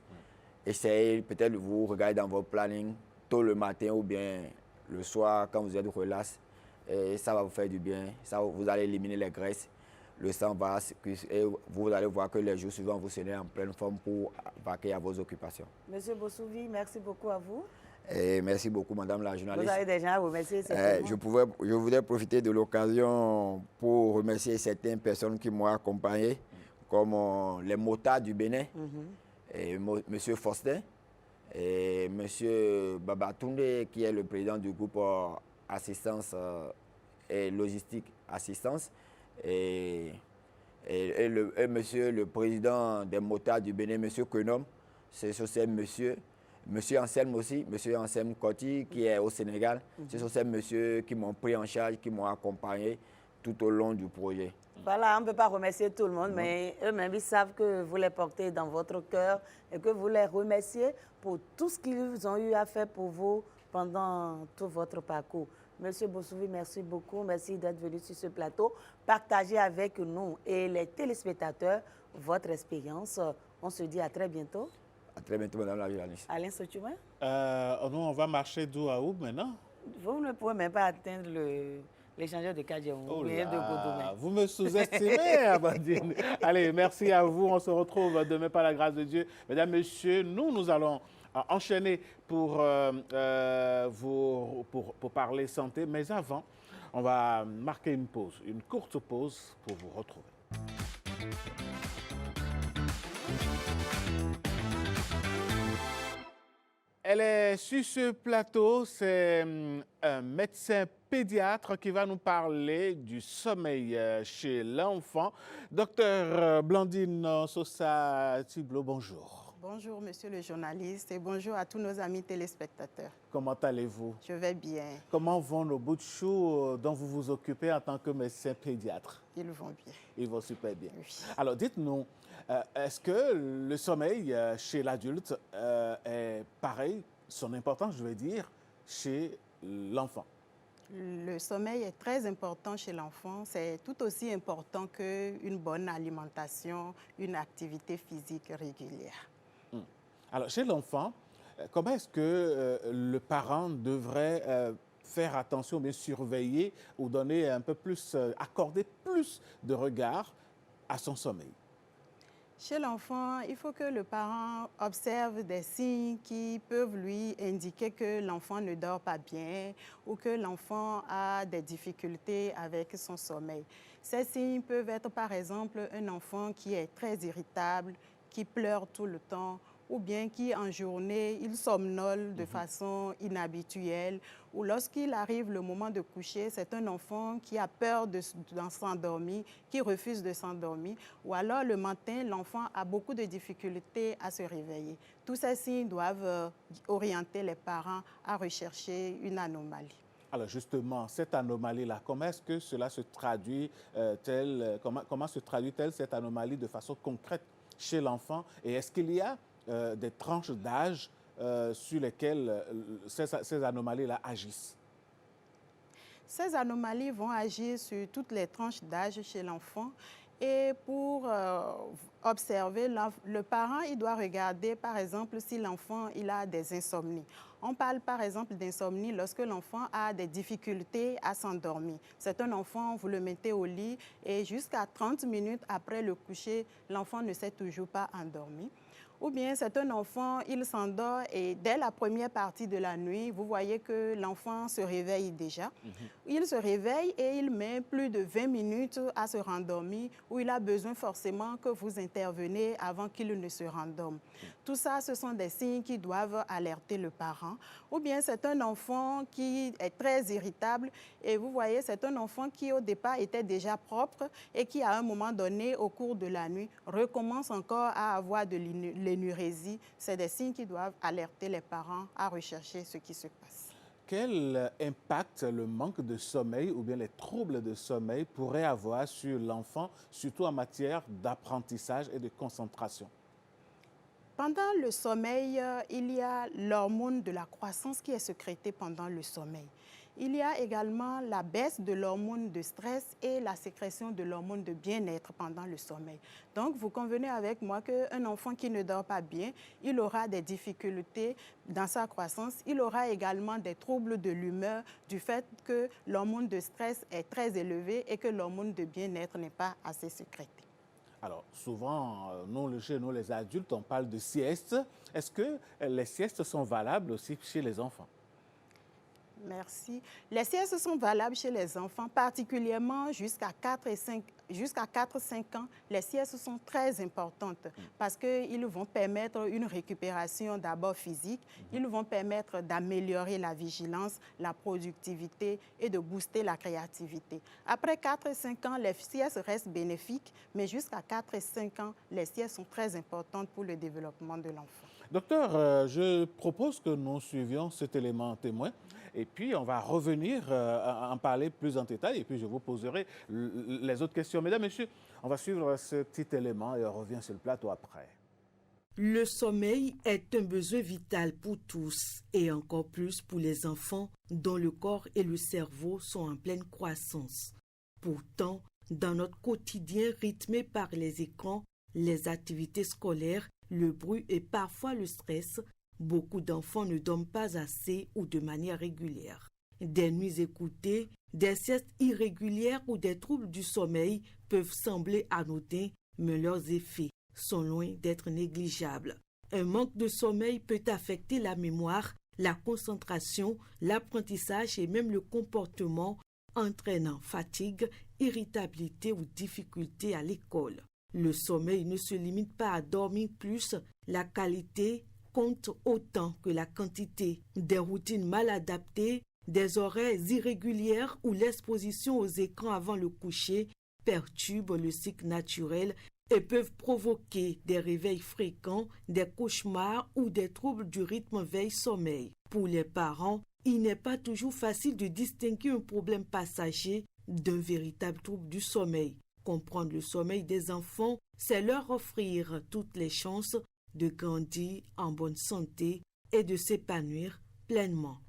Speaker 4: Essayez, peut-être vous regardez dans votre planning, tôt le matin ou bien le soir quand vous êtes relax. Et ça va vous faire du bien, vous allez éliminer les graisses. le sang va et vous allez voir que les jours suivants, vous serez en pleine forme pour vaquer à vos occupations.
Speaker 3: Monsieur Bossouvi, merci beaucoup à vous.
Speaker 4: Et merci beaucoup, madame la journaliste.
Speaker 3: Vous avez des gens à remercier,
Speaker 4: je voudrais profiter de l'occasion pour remercier certaines personnes qui m'ont accompagné, comme les motards du Bénin, et monsieur Faustin, et monsieur Babatunde, qui est le président du groupe Assistance et Logistique Assistance, et monsieur le président des motards du Bénin, monsieur Kenom, c'est ce monsieur Anselme aussi, monsieur Anselme Koti, qui est au Sénégal. C'est ces monsieur qui m'ont pris en charge, qui m'ont accompagné tout au long du projet.
Speaker 3: Voilà, on ne peut pas remercier tout le monde, mais eux-mêmes, ils savent que vous les portez dans votre cœur et que vous les remerciez pour tout ce qu'ils ont eu à faire pour vous pendant tout votre parcours. Monsieur Bossouvi, merci beaucoup. Merci d'être venu sur ce plateau. Partagez avec nous et les téléspectateurs votre expérience. On se dit à très bientôt.
Speaker 4: À très bientôt, madame la journaliste.
Speaker 3: Alain Sotumain?
Speaker 1: Nous, on va marcher d'où à où maintenant?
Speaker 3: Vous ne pouvez même pas atteindre l'échangeur de Kadjaou ou de Godomé.
Speaker 1: Vous me sous-estimez, Amandine. Allez, merci à vous. On se retrouve demain par la grâce de Dieu. Mesdames, Messieurs, nous allons enchaîner pour parler santé. Mais avant, on va marquer une pause, une courte pause pour vous retrouver. Elle est sur ce plateau, c'est un médecin pédiatre qui va nous parler du sommeil chez l'enfant. Docteur Blandine Sosa-Thiblo, bonjour.
Speaker 5: Bonjour, monsieur le journaliste, et bonjour à tous nos amis téléspectateurs.
Speaker 1: Comment allez-vous?
Speaker 5: Je vais bien.
Speaker 1: Comment vont nos bouts de chou dont vous vous occupez en tant que médecin pédiatre?
Speaker 5: Ils vont bien.
Speaker 1: Ils vont super bien.
Speaker 5: Oui.
Speaker 1: Alors, dites-nous, est-ce que le sommeil chez l'adulte est pareil, son importance, je veux dire, chez l'enfant?
Speaker 5: Le sommeil est très important chez l'enfant. C'est tout aussi important qu'une bonne alimentation, une activité physique régulière.
Speaker 1: Alors, chez l'enfant, comment est-ce que le parent devrait faire attention, bien surveiller ou donner un peu plus, accorder plus de regard à son sommeil?
Speaker 5: Chez l'enfant, il faut que le parent observe des signes qui peuvent lui indiquer que l'enfant ne dort pas bien ou que l'enfant a des difficultés avec son sommeil. Ces signes peuvent être par exemple un enfant qui est très irritable, qui pleure tout le temps, ou bien qui en journée, il somnole de façon inhabituelle, ou lorsqu'il arrive le moment de coucher, c'est un enfant qui a peur de s'endormir, qui refuse de s'endormir, ou alors le matin, l'enfant a beaucoup de difficultés à se réveiller. Tous ces signes doivent orienter les parents à rechercher une anomalie.
Speaker 1: Alors justement, cette anomalie-là, comment est-ce que cela se traduit comment se traduit-elle cette anomalie de façon concrète chez l'enfant? Et est-ce qu'il y a des tranches d'âge sur lesquelles ces anomalies-là agissent?
Speaker 5: Ces anomalies vont agir sur toutes les tranches d'âge chez l'enfant. Et pour observer, le parent, il doit regarder, par exemple, si l'enfant a des insomnies. On parle, par exemple, d'insomnie lorsque l'enfant a des difficultés à s'endormir. C'est un enfant, vous le mettez au lit et jusqu'à 30 minutes après le coucher, l'enfant ne s'est toujours pas endormi. Ou bien c'est un enfant, il s'endort et dès la première partie de la nuit, vous voyez que l'enfant se réveille déjà. Il se réveille et il met plus de 20 minutes à se rendormir, où il a besoin forcément que vous interveniez avant qu'il ne se rendorme. Tout ça, ce sont des signes qui doivent alerter le parent. Ou bien c'est un enfant qui est très irritable et vous voyez, c'est un enfant qui au départ était déjà propre et qui à un moment donné, au cours de la nuit, recommence encore à avoir de l'énurésie. C'est des signes qui doivent alerter les parents à rechercher ce qui se passe.
Speaker 1: Quel impact le manque de sommeil ou bien les troubles de sommeil pourraient avoir sur l'enfant, surtout en matière d'apprentissage et de concentration?
Speaker 5: Pendant le sommeil, il y a l'hormone de la croissance qui est sécrétée pendant le sommeil. Il y a également la baisse de l'hormone de stress et la sécrétion de l'hormone de bien-être pendant le sommeil. Donc, vous convenez avec moi qu'un enfant qui ne dort pas bien, il aura des difficultés dans sa croissance. Il aura également des troubles de l'humeur du fait que l'hormone de stress est très élevée et que l'hormone de bien-être n'est pas assez sécrétée.
Speaker 1: Alors, souvent, chez nous, les adultes, on parle de sieste. Est-ce que les siestes sont valables aussi chez les enfants?
Speaker 5: Merci. Les siestes sont valables chez les enfants, particulièrement jusqu'à 4-5 ans. Les siestes sont très importantes parce qu'ils vont permettre une récupération d'abord physique, ils vont permettre d'améliorer la vigilance, la productivité et de booster la créativité. Après 4-5 ans, les siestes restent bénéfiques, mais jusqu'à 4-5 ans, les siestes sont très importantes pour le développement de l'enfant.
Speaker 1: Docteur, je propose que nous suivions cet élément témoin et puis on va revenir en parler plus en détail et puis je vous poserai les autres questions. Mesdames, Messieurs, on va suivre ce petit élément et on revient sur le plateau après.
Speaker 7: Le sommeil est un besoin vital pour tous et encore plus pour les enfants dont le corps et le cerveau sont en pleine croissance. Pourtant, dans notre quotidien rythmé par les écrans, les activités scolaires, le bruit et parfois le stress, beaucoup d'enfants ne dorment pas assez ou de manière régulière. Des nuits écoutées, des siestes irrégulières ou des troubles du sommeil peuvent sembler anodins, mais leurs effets sont loin d'être négligeables. Un manque de sommeil peut affecter la mémoire, la concentration, l'apprentissage et même le comportement, entraînant fatigue, irritabilité ou difficultés à l'école. Le sommeil ne se limite pas à dormir plus, la qualité compte autant que la quantité. Des routines mal adaptées, des horaires irrégulières ou l'exposition aux écrans avant le coucher perturbent le cycle naturel et peuvent provoquer des réveils fréquents, des cauchemars ou des troubles du rythme veille-sommeil. Pour les parents, il n'est pas toujours facile de distinguer un problème passager d'un véritable trouble du sommeil. Comprendre le sommeil des enfants, c'est leur offrir toutes les chances de grandir en bonne santé et de s'épanouir pleinement.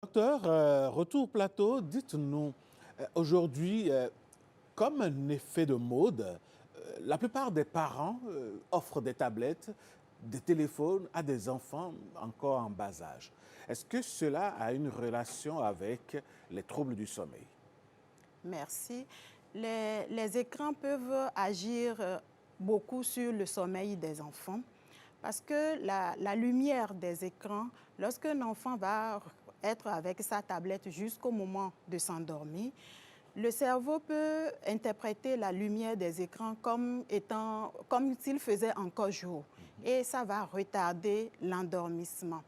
Speaker 1: Docteur, retour au plateau, dites-nous, aujourd'hui, comme un effet de mode, la plupart des parents offrent des tablettes, des téléphones à des enfants encore en bas âge. Est-ce que cela a une relation avec les troubles du sommeil?
Speaker 5: Merci. Les écrans peuvent agir beaucoup sur le sommeil des enfants parce que la lumière des écrans, lorsqu'un enfant va être avec sa tablette jusqu'au moment de s'endormir, le cerveau peut interpréter la lumière des écrans comme s'il faisait encore jour et ça va retarder l'endormissement.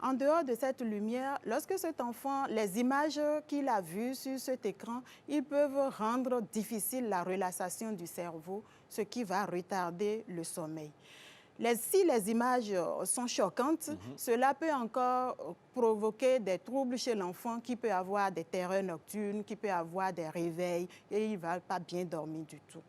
Speaker 5: En dehors de cette lumière, lorsque cet enfant, les images qu'il a vues sur cet écran, ils peuvent rendre difficile la relaxation du cerveau, ce qui va retarder le sommeil. Si les images sont choquantes, cela peut encore provoquer des troubles chez l'enfant qui peut avoir des terreurs nocturnes, qui peut avoir des réveils et il ne va pas bien dormir du tout.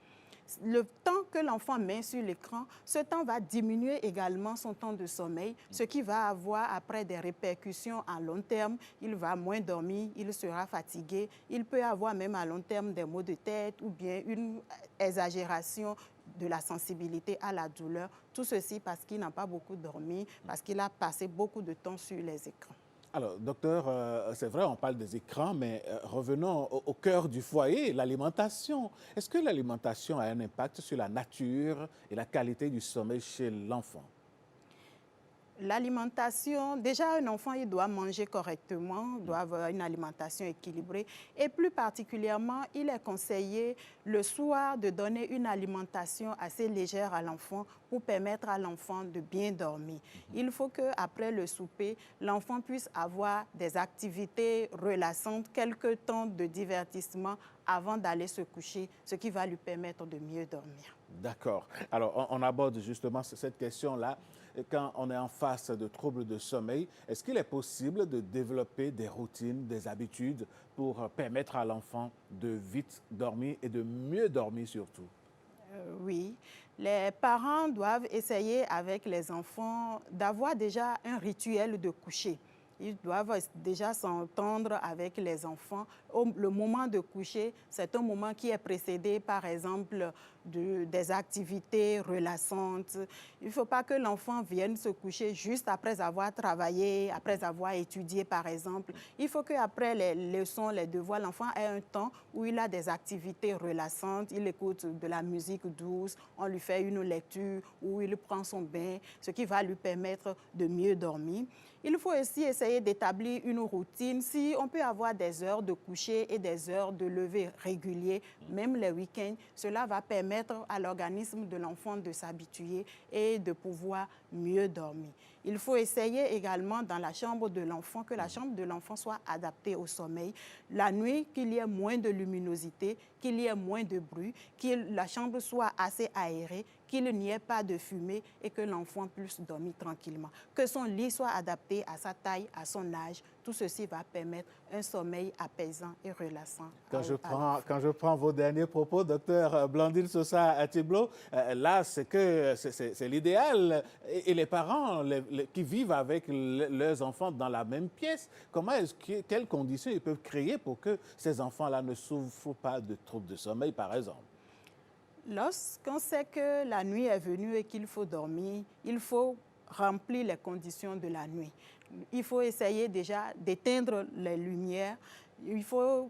Speaker 5: Le temps que l'enfant met sur l'écran, ce temps va diminuer également son temps de sommeil, ce qui va avoir après des répercussions à long terme. Il va moins dormir, il sera fatigué, il peut avoir même à long terme des maux de tête ou bien une exagération de la sensibilité à la douleur. Tout ceci parce qu'il n'a pas beaucoup dormi, parce qu'il a passé beaucoup de temps sur les écrans.
Speaker 1: Alors, docteur, c'est vrai, on parle des écrans, mais revenons au cœur du foyer, l'alimentation. Est-ce que l'alimentation a un impact sur la nature et la qualité du sommeil chez l'enfant?
Speaker 5: L'alimentation, déjà un enfant, il doit manger correctement, doit avoir une alimentation équilibrée et plus particulièrement, il est conseillé le soir de donner une alimentation assez légère à l'enfant pour permettre à l'enfant de bien dormir. Il faut qu'après le souper, l'enfant puisse avoir des activités relaxantes, quelques temps de divertissement avant d'aller se coucher, ce qui va lui permettre de mieux dormir.
Speaker 1: D'accord. Alors, on aborde justement cette question-là. Quand on est en face de troubles de sommeil, est-ce qu'il est possible de développer des routines, des habitudes pour permettre à l'enfant de vite dormir et de mieux dormir surtout?
Speaker 5: Oui. Les parents doivent essayer avec les enfants d'avoir déjà un rituel de coucher. Ils doivent déjà s'entendre avec les enfants. Le moment de coucher, c'est un moment qui est précédé, par exemple, des activités relaxantes. Il ne faut pas que l'enfant vienne se coucher juste après avoir travaillé, après avoir étudié, par exemple. Il faut qu'après les leçons, les devoirs, l'enfant ait un temps où il a des activités relaxantes. Il écoute de la musique douce, on lui fait une lecture, où il prend son bain, ce qui va lui permettre de mieux dormir. Il faut aussi essayer d'établir une routine. Si on peut avoir des heures de coucher et des heures de lever réguliers, même les week-ends, cela va permettre à l'organisme de l'enfant de s'habituer et de pouvoir mieux dormir. Il faut essayer également dans la chambre de l'enfant que la chambre de l'enfant soit adaptée au sommeil. La nuit, qu'il y ait moins de luminosité, qu'il y ait moins de bruit, que la chambre soit assez aérée, qu'il n'y ait pas de fumée et que l'enfant puisse dormir tranquillement. Que son lit soit adapté à sa taille, à son âge. Tout ceci va permettre un sommeil apaisant et relaxant.
Speaker 1: Quand je prends vos derniers propos, docteur Blandine Sosa-Tiblo, là, c'est l'idéal. Et les parents qui vivent avec leurs enfants dans la même pièce, quelles conditions ils peuvent créer pour que ces enfants-là ne souffrent pas de troubles de sommeil, par exemple?
Speaker 5: Lorsqu'on sait que la nuit est venue et qu'il faut dormir, il faut remplir les conditions de la nuit. Il faut essayer déjà d'éteindre les lumières. Il faut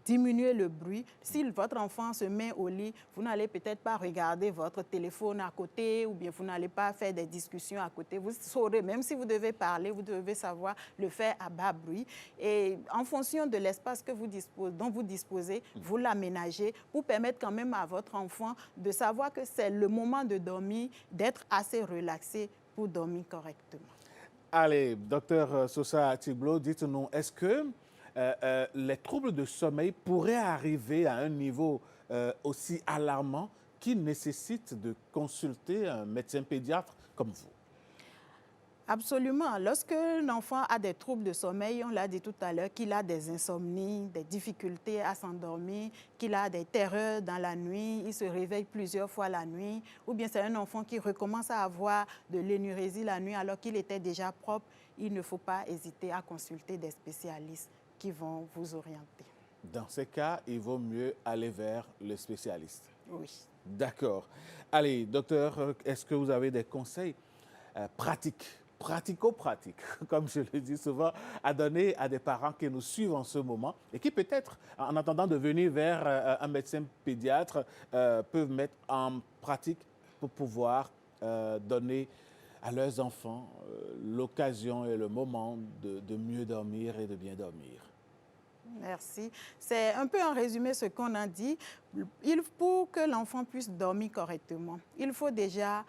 Speaker 5: diminuer le bruit. Si votre enfant se met au lit, vous n'allez peut-être pas regarder votre téléphone à côté ou bien vous n'allez pas faire des discussions à côté. Vous saurez, même si vous devez parler, vous devez savoir le faire à bas bruit. Et en fonction de l'espace dont vous disposez, vous l'aménagez pour permettre quand même à votre enfant de savoir que c'est le moment de dormir, d'être assez relaxé pour dormir correctement.
Speaker 1: Allez, docteur Sosa-Tiblo, dites-nous, est-ce que les troubles de sommeil pourraient arriver à un niveau aussi alarmant qui nécessite de consulter un médecin pédiatre comme vous?
Speaker 5: Absolument. Lorsque l'enfant a des troubles de sommeil, on l'a dit tout à l'heure, qu'il a des insomnies, des difficultés à s'endormir, qu'il a des terreurs dans la nuit, il se réveille plusieurs fois la nuit, ou bien c'est un enfant qui recommence à avoir de l'énurésie la nuit alors qu'il était déjà propre, il ne faut pas hésiter à consulter des spécialistes qui vont vous orienter.
Speaker 1: Dans ces cas, il vaut mieux aller vers le spécialiste.
Speaker 5: Oui.
Speaker 1: D'accord. Allez, docteur, est-ce que vous avez des conseils pratico-pratiques, comme je le dis souvent, à donner à des parents qui nous suivent en ce moment et qui peut-être, en attendant de venir vers un médecin pédiatre, peuvent mettre en pratique pour pouvoir donner à leurs enfants l'occasion et le moment de mieux dormir et de bien dormir?
Speaker 5: Merci. C'est un peu en résumé ce qu'on a dit. Pour que l'enfant puisse dormir correctement, il faut déjà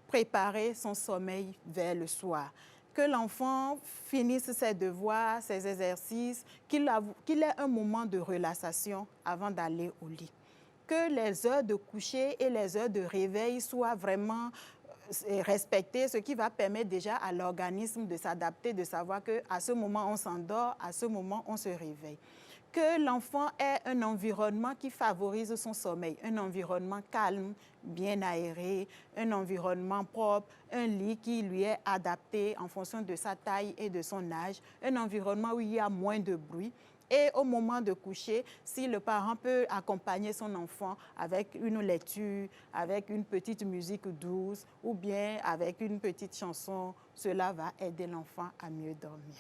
Speaker 5: préparer son sommeil vers le soir. Que l'enfant finisse ses devoirs, ses exercices, qu'il ait un moment de relaxation avant d'aller au lit. Que les heures de coucher et les heures de réveil soient vraiment respectées, ce qui va permettre déjà à l'organisme de s'adapter, de savoir qu'à ce moment on s'endort, à ce moment on se réveille. Que l'enfant ait un environnement qui favorise son sommeil, un environnement calme, bien aéré, un environnement propre, un lit qui lui est adapté en fonction de sa taille et de son âge, un environnement où il y a moins de bruit. Et au moment de coucher, si le parent peut accompagner son enfant avec une lecture, avec une petite musique douce ou bien avec une petite chanson, cela va aider l'enfant à mieux dormir.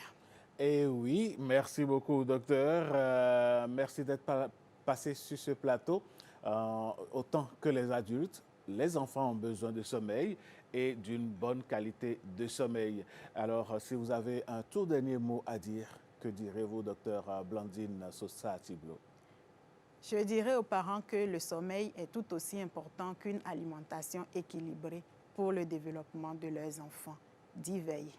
Speaker 1: Eh oui, merci beaucoup, docteur. Merci d'être passé sur ce plateau. Autant que les adultes, les enfants ont besoin de sommeil et d'une bonne qualité de sommeil. Alors, si vous avez un tout dernier mot à dire, que direz-vous, docteur Blandine Sosa-Tiblo?
Speaker 5: Je dirais aux parents que le sommeil est tout aussi important qu'une alimentation équilibrée pour le développement de leurs enfants. D'y veiller.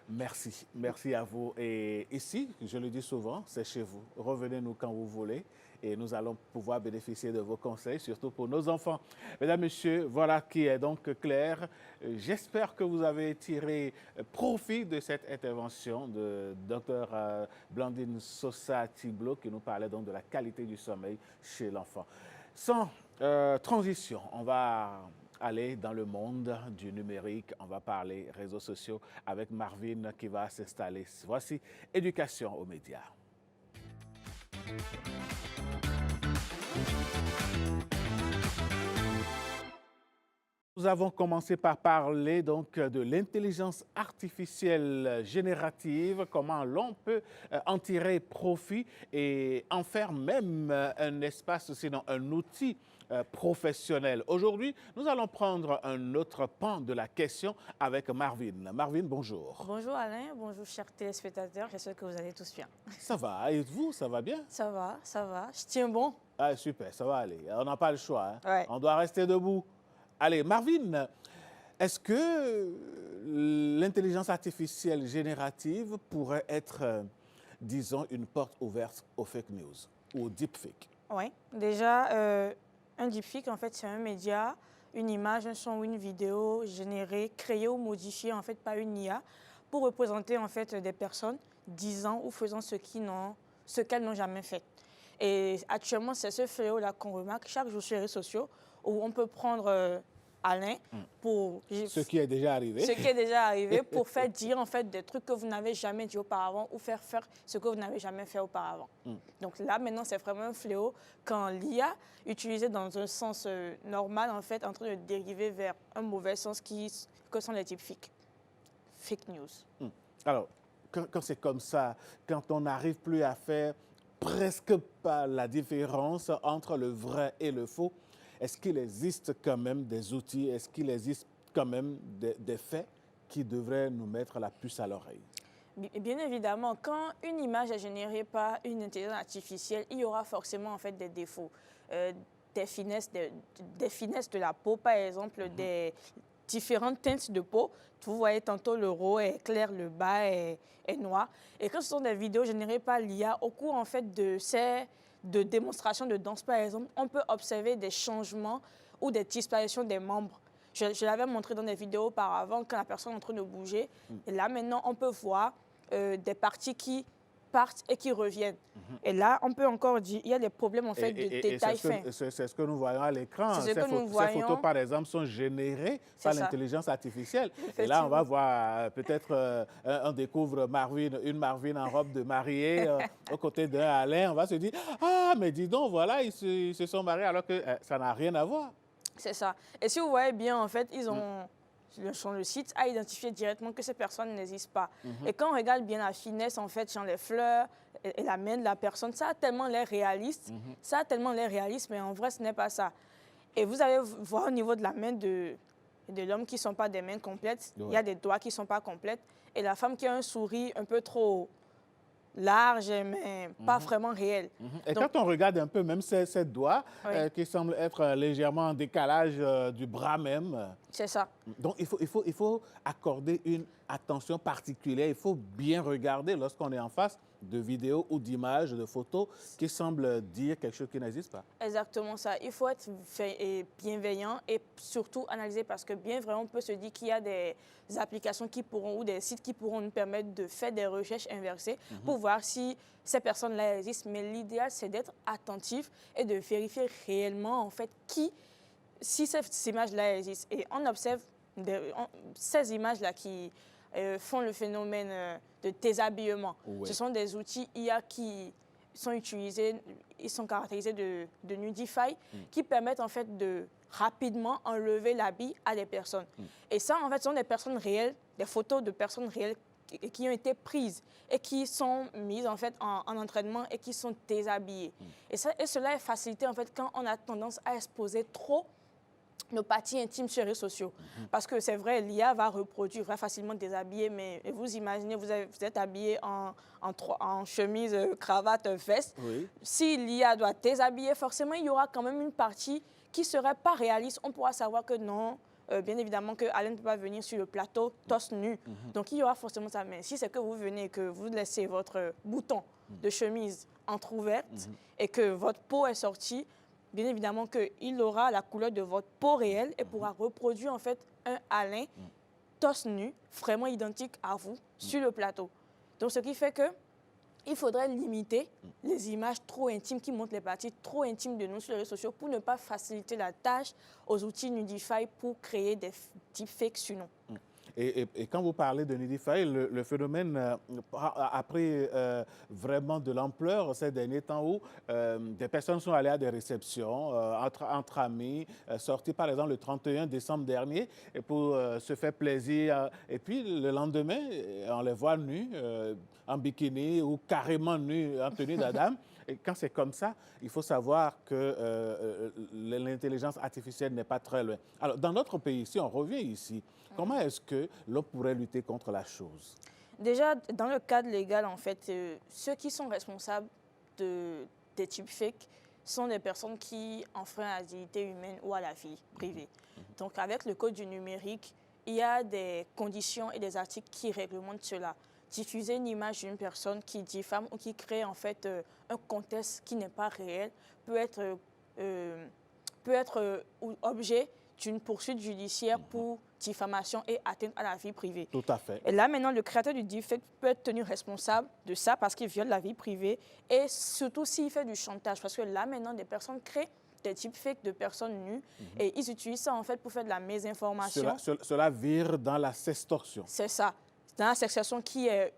Speaker 1: Merci, merci à vous. Et ici, je le dis souvent, c'est chez vous. Revenez-nous quand vous voulez et nous allons pouvoir bénéficier de vos conseils, surtout pour nos enfants. Mesdames, Messieurs, voilà qui est donc clair. J'espère que vous avez tiré profit de cette intervention de Dr Blandine Sosa-Tiblo qui nous parlait donc de la qualité du sommeil chez l'enfant. Sans transition, on va aller dans le monde du numérique. On va parler réseaux sociaux avec Marvin qui va s'installer. Voici Éducation aux médias. Nous avons commencé par parler donc de l'intelligence artificielle générative, comment l'on peut en tirer profit et en faire même un espace, sinon un outil professionnel. Aujourd'hui, nous allons prendre un autre pan de la question avec Marvin. Marvin, bonjour.
Speaker 8: Bonjour Alain, bonjour chers téléspectateurs, j'espère que vous allez tous bien.
Speaker 1: Ça va, et vous, ça va bien?
Speaker 8: Ça va, je tiens bon.
Speaker 1: Ah, super, ça va aller. On n'a pas le choix, hein?
Speaker 8: Ouais.
Speaker 1: On doit rester debout. Allez, Marvin, est-ce que l'intelligence artificielle générative pourrait être, disons, une porte ouverte aux fake news ou au deepfake?
Speaker 8: Oui, déjà, un deepfake, en fait, c'est un média, une image, un son ou une vidéo générée, créée ou modifiée, en fait, par une IA pour représenter, en fait, des personnes disant ou faisant ce qu'elles n'ont jamais fait. Et actuellement, c'est ce fléau-là qu'on remarque chaque jour sur les réseaux sociaux où on peut prendre Alain pour...
Speaker 1: Ce qui est déjà arrivé.
Speaker 8: Ce qui est déjà arrivé pour faire dire en fait des trucs que vous n'avez jamais dit auparavant ou faire ce que vous n'avez jamais fait auparavant. Donc là, maintenant, c'est vraiment un fléau quand l'IA, utilisée dans un sens normal, en fait, en train de dériver vers un mauvais sens que sont les deepfakes. Fake news.
Speaker 1: Alors, quand c'est comme ça, quand on n'arrive plus à faire presque pas la différence entre le vrai et le faux, est-ce qu'il existe quand même des outils, est-ce qu'il existe quand même des faits qui devraient nous mettre la puce à l'oreille?
Speaker 8: Bien évidemment, quand une image est générée par une intelligence artificielle, il y aura forcément en fait des défauts, des finesses de la peau, par exemple, des différentes teintes de peau. Vous voyez, tantôt le haut est clair, le bas est noir. Et quand ce sont des vidéos générées par l'IA, au cours en fait de démonstrations de danse, par exemple, on peut observer des changements ou des disparitions des membres. Je l'avais montré dans des vidéos auparavant, quand la personne est en train de bouger. Et là, maintenant, on peut voir des parties qui partent et qui reviennent. Et là, on peut encore dire, il y a des problèmes en fait de détails fins.
Speaker 1: C'est ce que nous voyons à l'écran.
Speaker 8: Ces
Speaker 1: photos, par exemple, sont générées par l'intelligence artificielle. Et là, on va voir peut-être, on découvre une Marvin en robe de mariée aux côtés d'un Alain. On va se dire, ah, mais dis donc, voilà, ils se sont mariés alors que ça n'a rien à voir.
Speaker 8: C'est ça. Et si vous voyez bien, en fait, ils ont... Sur le site a identifié directement que ces personnes n'existent pas. Et quand on regarde bien la finesse, en fait, sur les fleurs et la main de la personne, ça a tellement l'air réaliste. Ça a tellement l'air réaliste, mais en vrai, ce n'est pas ça. Et vous allez voir au niveau de la main de l'homme qui ne sont pas des mains complètes. Il y a des doigts qui ne sont pas complètes. Et la femme qui a un sourire un peu trop large, mais pas vraiment réel.
Speaker 1: Et donc, quand on regarde un peu même ces doigts qui semblent être légèrement en décalage du bras même.
Speaker 8: C'est ça.
Speaker 1: Donc, il faut accorder une attention particulière. Il faut bien regarder lorsqu'on est en face de vidéos ou d'images, de photos qui semblent dire quelque chose qui n'existe pas.
Speaker 8: Exactement ça. Il faut être bienveillant et surtout analyser parce que bien vrai, on peut se dire qu'il y a des applications qui pourront ou des sites qui pourront nous permettre de faire des recherches inversées pour voir si ces personnes-là existent. Mais l'idéal, c'est d'être attentif et de vérifier réellement en fait si ces images-là existent. Et on observe ces images-là qui font le phénomène de déshabillement. Ouais. Ce sont des outils IA qui sont utilisés, ils sont caractérisés de Nudify, qui permettent en fait de rapidement enlever l'habit à des personnes. Et ça, en fait, ce sont des personnes réelles, des photos de personnes réelles qui ont été prises et qui sont mises en fait en entraînement et qui sont déshabillées. Et cela est facilité en fait quand on a tendance à exposer trop nos parties intimes sur les réseaux sociaux. Parce que c'est vrai, l'IA va reproduire, va facilement déshabiller, mais vous imaginez, vous êtes habillé en chemise, cravate, veste. Oui. Si l'IA doit déshabiller, forcément, il y aura quand même une partie qui ne serait pas réaliste. On pourra savoir que non, bien évidemment, que Alain ne peut pas venir sur le plateau torse nu. Donc, il y aura forcément ça. Mais si c'est que vous venez et que vous laissez votre bouton de chemise entrouverte et que votre peau est sortie, bien évidemment qu'il aura la couleur de votre peau réelle et pourra reproduire en fait un Alain torse nu, vraiment identique à vous, sur le plateau. Donc, ce qui fait que il faudrait limiter les images trop intimes qui montrent les parties trop intimes de nous sur les réseaux sociaux pour ne pas faciliter la tâche aux outils Nudify pour créer des deepfakes sur nous.
Speaker 1: Et quand vous parlez de Nudify, le phénomène a pris vraiment de l'ampleur ces derniers temps où des personnes sont allées à des réceptions entre amis, sorties par exemple le 31 décembre dernier et pour se faire plaisir. Et puis le lendemain, on les voit nus, en bikini ou carrément nus en tenue d'Adam. Et quand c'est comme ça, il faut savoir que l'intelligence artificielle n'est pas très loin. Alors, dans notre pays, si on revient ici, comment est-ce que l'on pourrait lutter contre la chose?
Speaker 8: Déjà, dans le cadre légal, en fait, ceux qui sont responsables des deepfakes sont des personnes qui enfreignent à la dignité humaine ou à la vie privée. Donc, avec le code du numérique, il y a des conditions et des articles qui réglementent cela. Diffuser une image d'une personne qui diffame ou qui crée en fait un contexte qui n'est pas réel peut être objet d'une poursuite judiciaire pour diffamation et atteinte à la vie privée.
Speaker 1: Tout à fait.
Speaker 8: Et là, maintenant, le créateur du deepfake peut être tenu responsable de ça parce qu'il viole la vie privée et surtout s'il fait du chantage. Parce que là, maintenant, des personnes créent des deepfakes de personnes nues et ils utilisent ça en fait pour faire de la mésinformation.
Speaker 1: Cela vire dans la sextorsion.
Speaker 8: C'est ça. Dans la sextorsion qui est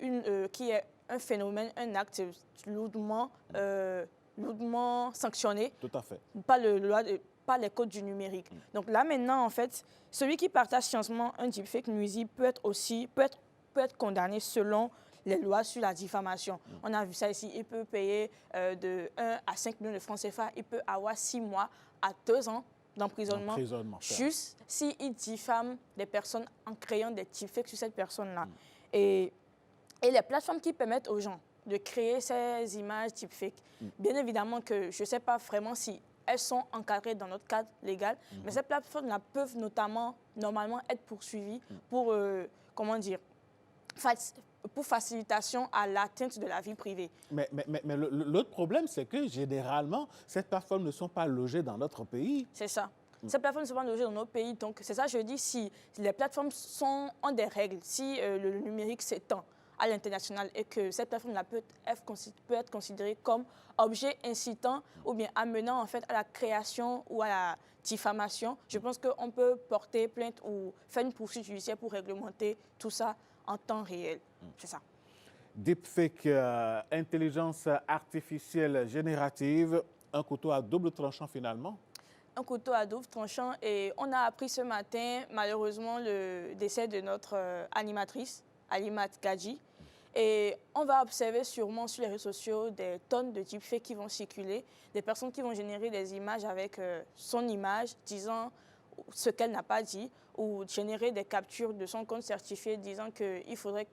Speaker 8: un phénomène, un acte lourdement sanctionné.
Speaker 1: Tout à fait.
Speaker 8: Par les codes du numérique. Donc là, maintenant, en fait, celui qui partage sciencement un deepfake nuisible peut être condamné selon les lois sur la diffamation. On a vu ça ici. Il peut payer de 1 à 5 millions de francs CFA. Il peut avoir 6 mois à 2 ans d'emprisonnement juste s'il diffame des personnes en créant des deepfakes sur cette personne-là. Et les plateformes qui permettent aux gens de créer ces images deepfakes, bien évidemment que je ne sais pas vraiment si elles sont encadrées dans notre cadre légal, mais ces plateformes-là peuvent normalement être poursuivies pour, pour facilitation à l'atteinte de la vie privée.
Speaker 1: Mais l'autre problème, c'est que généralement, ces plateformes ne sont pas logées dans notre pays.
Speaker 8: C'est ça. Ces plateformes ne sont pas logées dans nos pays. Donc, c'est ça, je dis, si les plateformes ont des règles, si le numérique s'étend à l'international et que cette plateforme-là peut être considérée comme objet incitant ou bien amenant en fait à la création ou à la diffamation, je pense qu'on peut porter plainte ou faire une poursuite judiciaire pour réglementer tout ça en temps réel. C'est ça.
Speaker 1: Deepfake, intelligence artificielle générative, un couteau à double tranchant finalement?
Speaker 8: Un couteau à double tranchant et on a appris ce matin malheureusement le décès de notre animatrice, Alimat Gadji. Et on va observer sûrement sur les réseaux sociaux des tonnes de deepfakes qui vont circuler, des personnes qui vont générer des images avec son image disant ce qu'elle n'a pas dit ou générer des captures de son compte certifié disant qu'il faudrait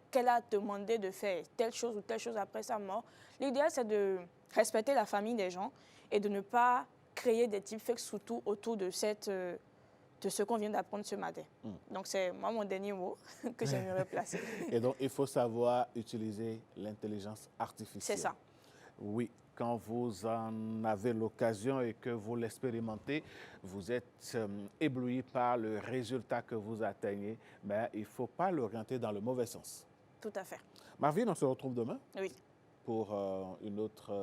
Speaker 8: qu'elle a demandé de faire telle chose ou telle chose après sa mort. L'idéal, c'est de respecter la famille des gens et de ne pas créer des deepfakes surtout autour de ce qu'on vient d'apprendre ce matin. Donc, c'est moi mon dernier mot que j'aimerais placer.
Speaker 1: Et donc, il faut savoir utiliser l'intelligence artificielle.
Speaker 8: C'est ça.
Speaker 1: Oui, quand vous en avez l'occasion et que vous l'expérimentez, vous êtes ébloui par le résultat que vous atteignez, mais il ne faut pas l'orienter dans le mauvais sens.
Speaker 8: Tout à fait.
Speaker 1: Marvin, on se retrouve demain
Speaker 8: oui.
Speaker 1: pour une autre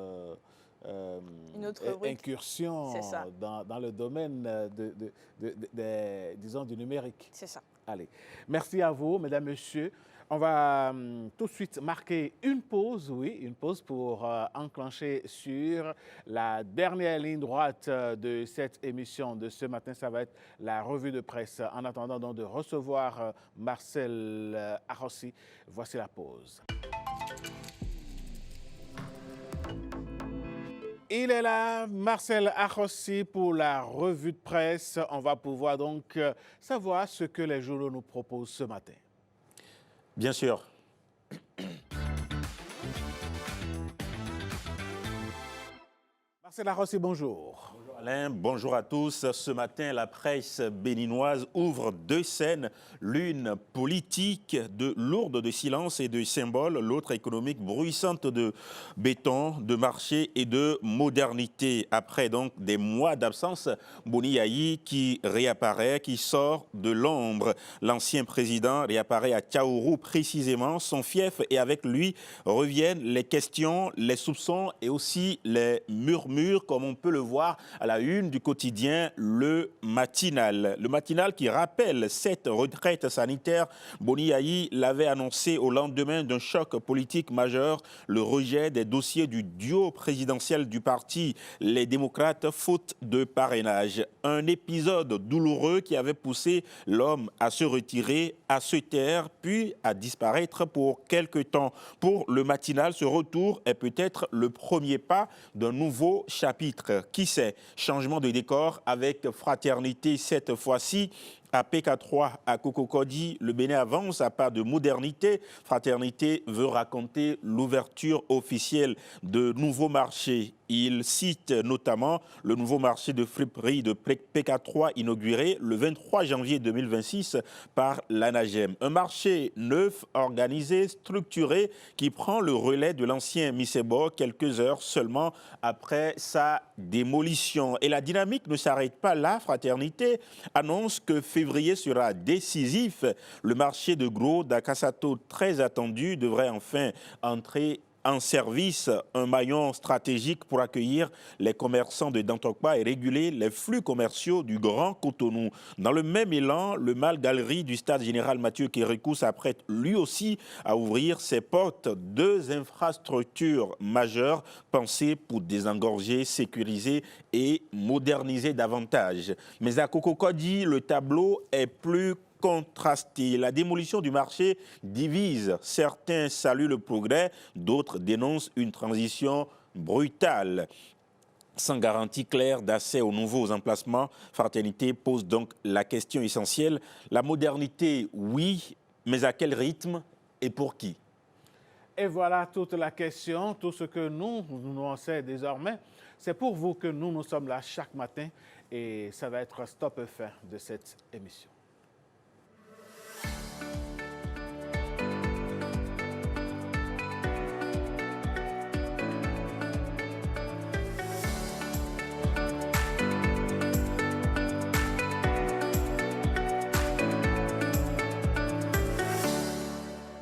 Speaker 8: rubrique.
Speaker 1: Incursion dans le domaine disons, du numérique.
Speaker 8: C'est ça.
Speaker 1: Allez, merci à vous, mesdames, messieurs. On va tout de suite marquer une pause, une pause pour enclencher sur la dernière ligne droite de cette émission de ce matin. Ça va être la revue de presse. En attendant donc de recevoir Marcel Arrossi, voici la pause. Il est là, Marcel Arrossi, pour la revue de presse. On va pouvoir donc savoir ce que les journaux nous proposent ce matin.
Speaker 9: Bien sûr.
Speaker 1: Marcel Arrossi, bonjour.
Speaker 9: Bonjour Alain, bonjour à tous. Ce matin, la presse béninoise ouvre deux scènes, l'une politique, lourde de silence et de symboles, l'autre économique, bruissante de béton, de marché et de modernité. Après donc des mois d'absence, Boni Yayi qui réapparaît, qui sort de l'ombre. L'ancien président réapparaît à Tchaourou précisément, son fief, et avec lui reviennent les questions, les soupçons et aussi les murmures, comme on peut le voir à la une du quotidien Le Matinal. Le Matinal qui rappelle cette retraite sanitaire. Boni Yayi l'avait annoncé au lendemain d'un choc politique majeur, le rejet des dossiers du duo présidentiel du parti Les Démocrates, faute de parrainage. Un épisode douloureux qui avait poussé l'homme à se retirer, à se taire, puis à disparaître pour quelque temps. Pour Le Matinal, ce retour est peut-être le premier pas d'un nouveau chapitre. Qui sait? Changement de décor avec Fraternité cette fois-ci. À PK3, à Cococodi, le Bénin avance à pas de modernité. Fraternité veut raconter l'ouverture officielle de nouveaux marchés. Il cite notamment le nouveau marché de friperie de PK3 inauguré le 23 janvier 2026 par l'ANAGEM. Un marché neuf, organisé, structuré, qui prend le relais de l'ancien Misebo quelques heures seulement après sa démolition. Et la dynamique ne s'arrête pas là. Fraternité annonce que février sera décisif. Le marché de gros d'Akasato, très attendu, devrait enfin entrer en service, un maillon stratégique pour accueillir les commerçants de Dantokpa et réguler les flux commerciaux du Grand Cotonou. Dans le même élan, le Mall Galerie du Stade Général Mathieu Kérékou s'apprête lui aussi à ouvrir ses portes. Deux infrastructures majeures pensées pour désengorger, sécuriser et moderniser davantage. Mais à Cococodi, le tableau est plus contrasté. La démolition du marché divise. Certains saluent le progrès, d'autres dénoncent une transition brutale. Sans garantie claire d'accès aux nouveaux emplacements, Fraternité pose donc la question essentielle. La modernité, oui, mais à quel rythme et pour qui?
Speaker 1: Et voilà toute la question, tout ce que nous en savons désormais. C'est pour vous que nous sommes là chaque matin et ça va être stop et fin de cette émission.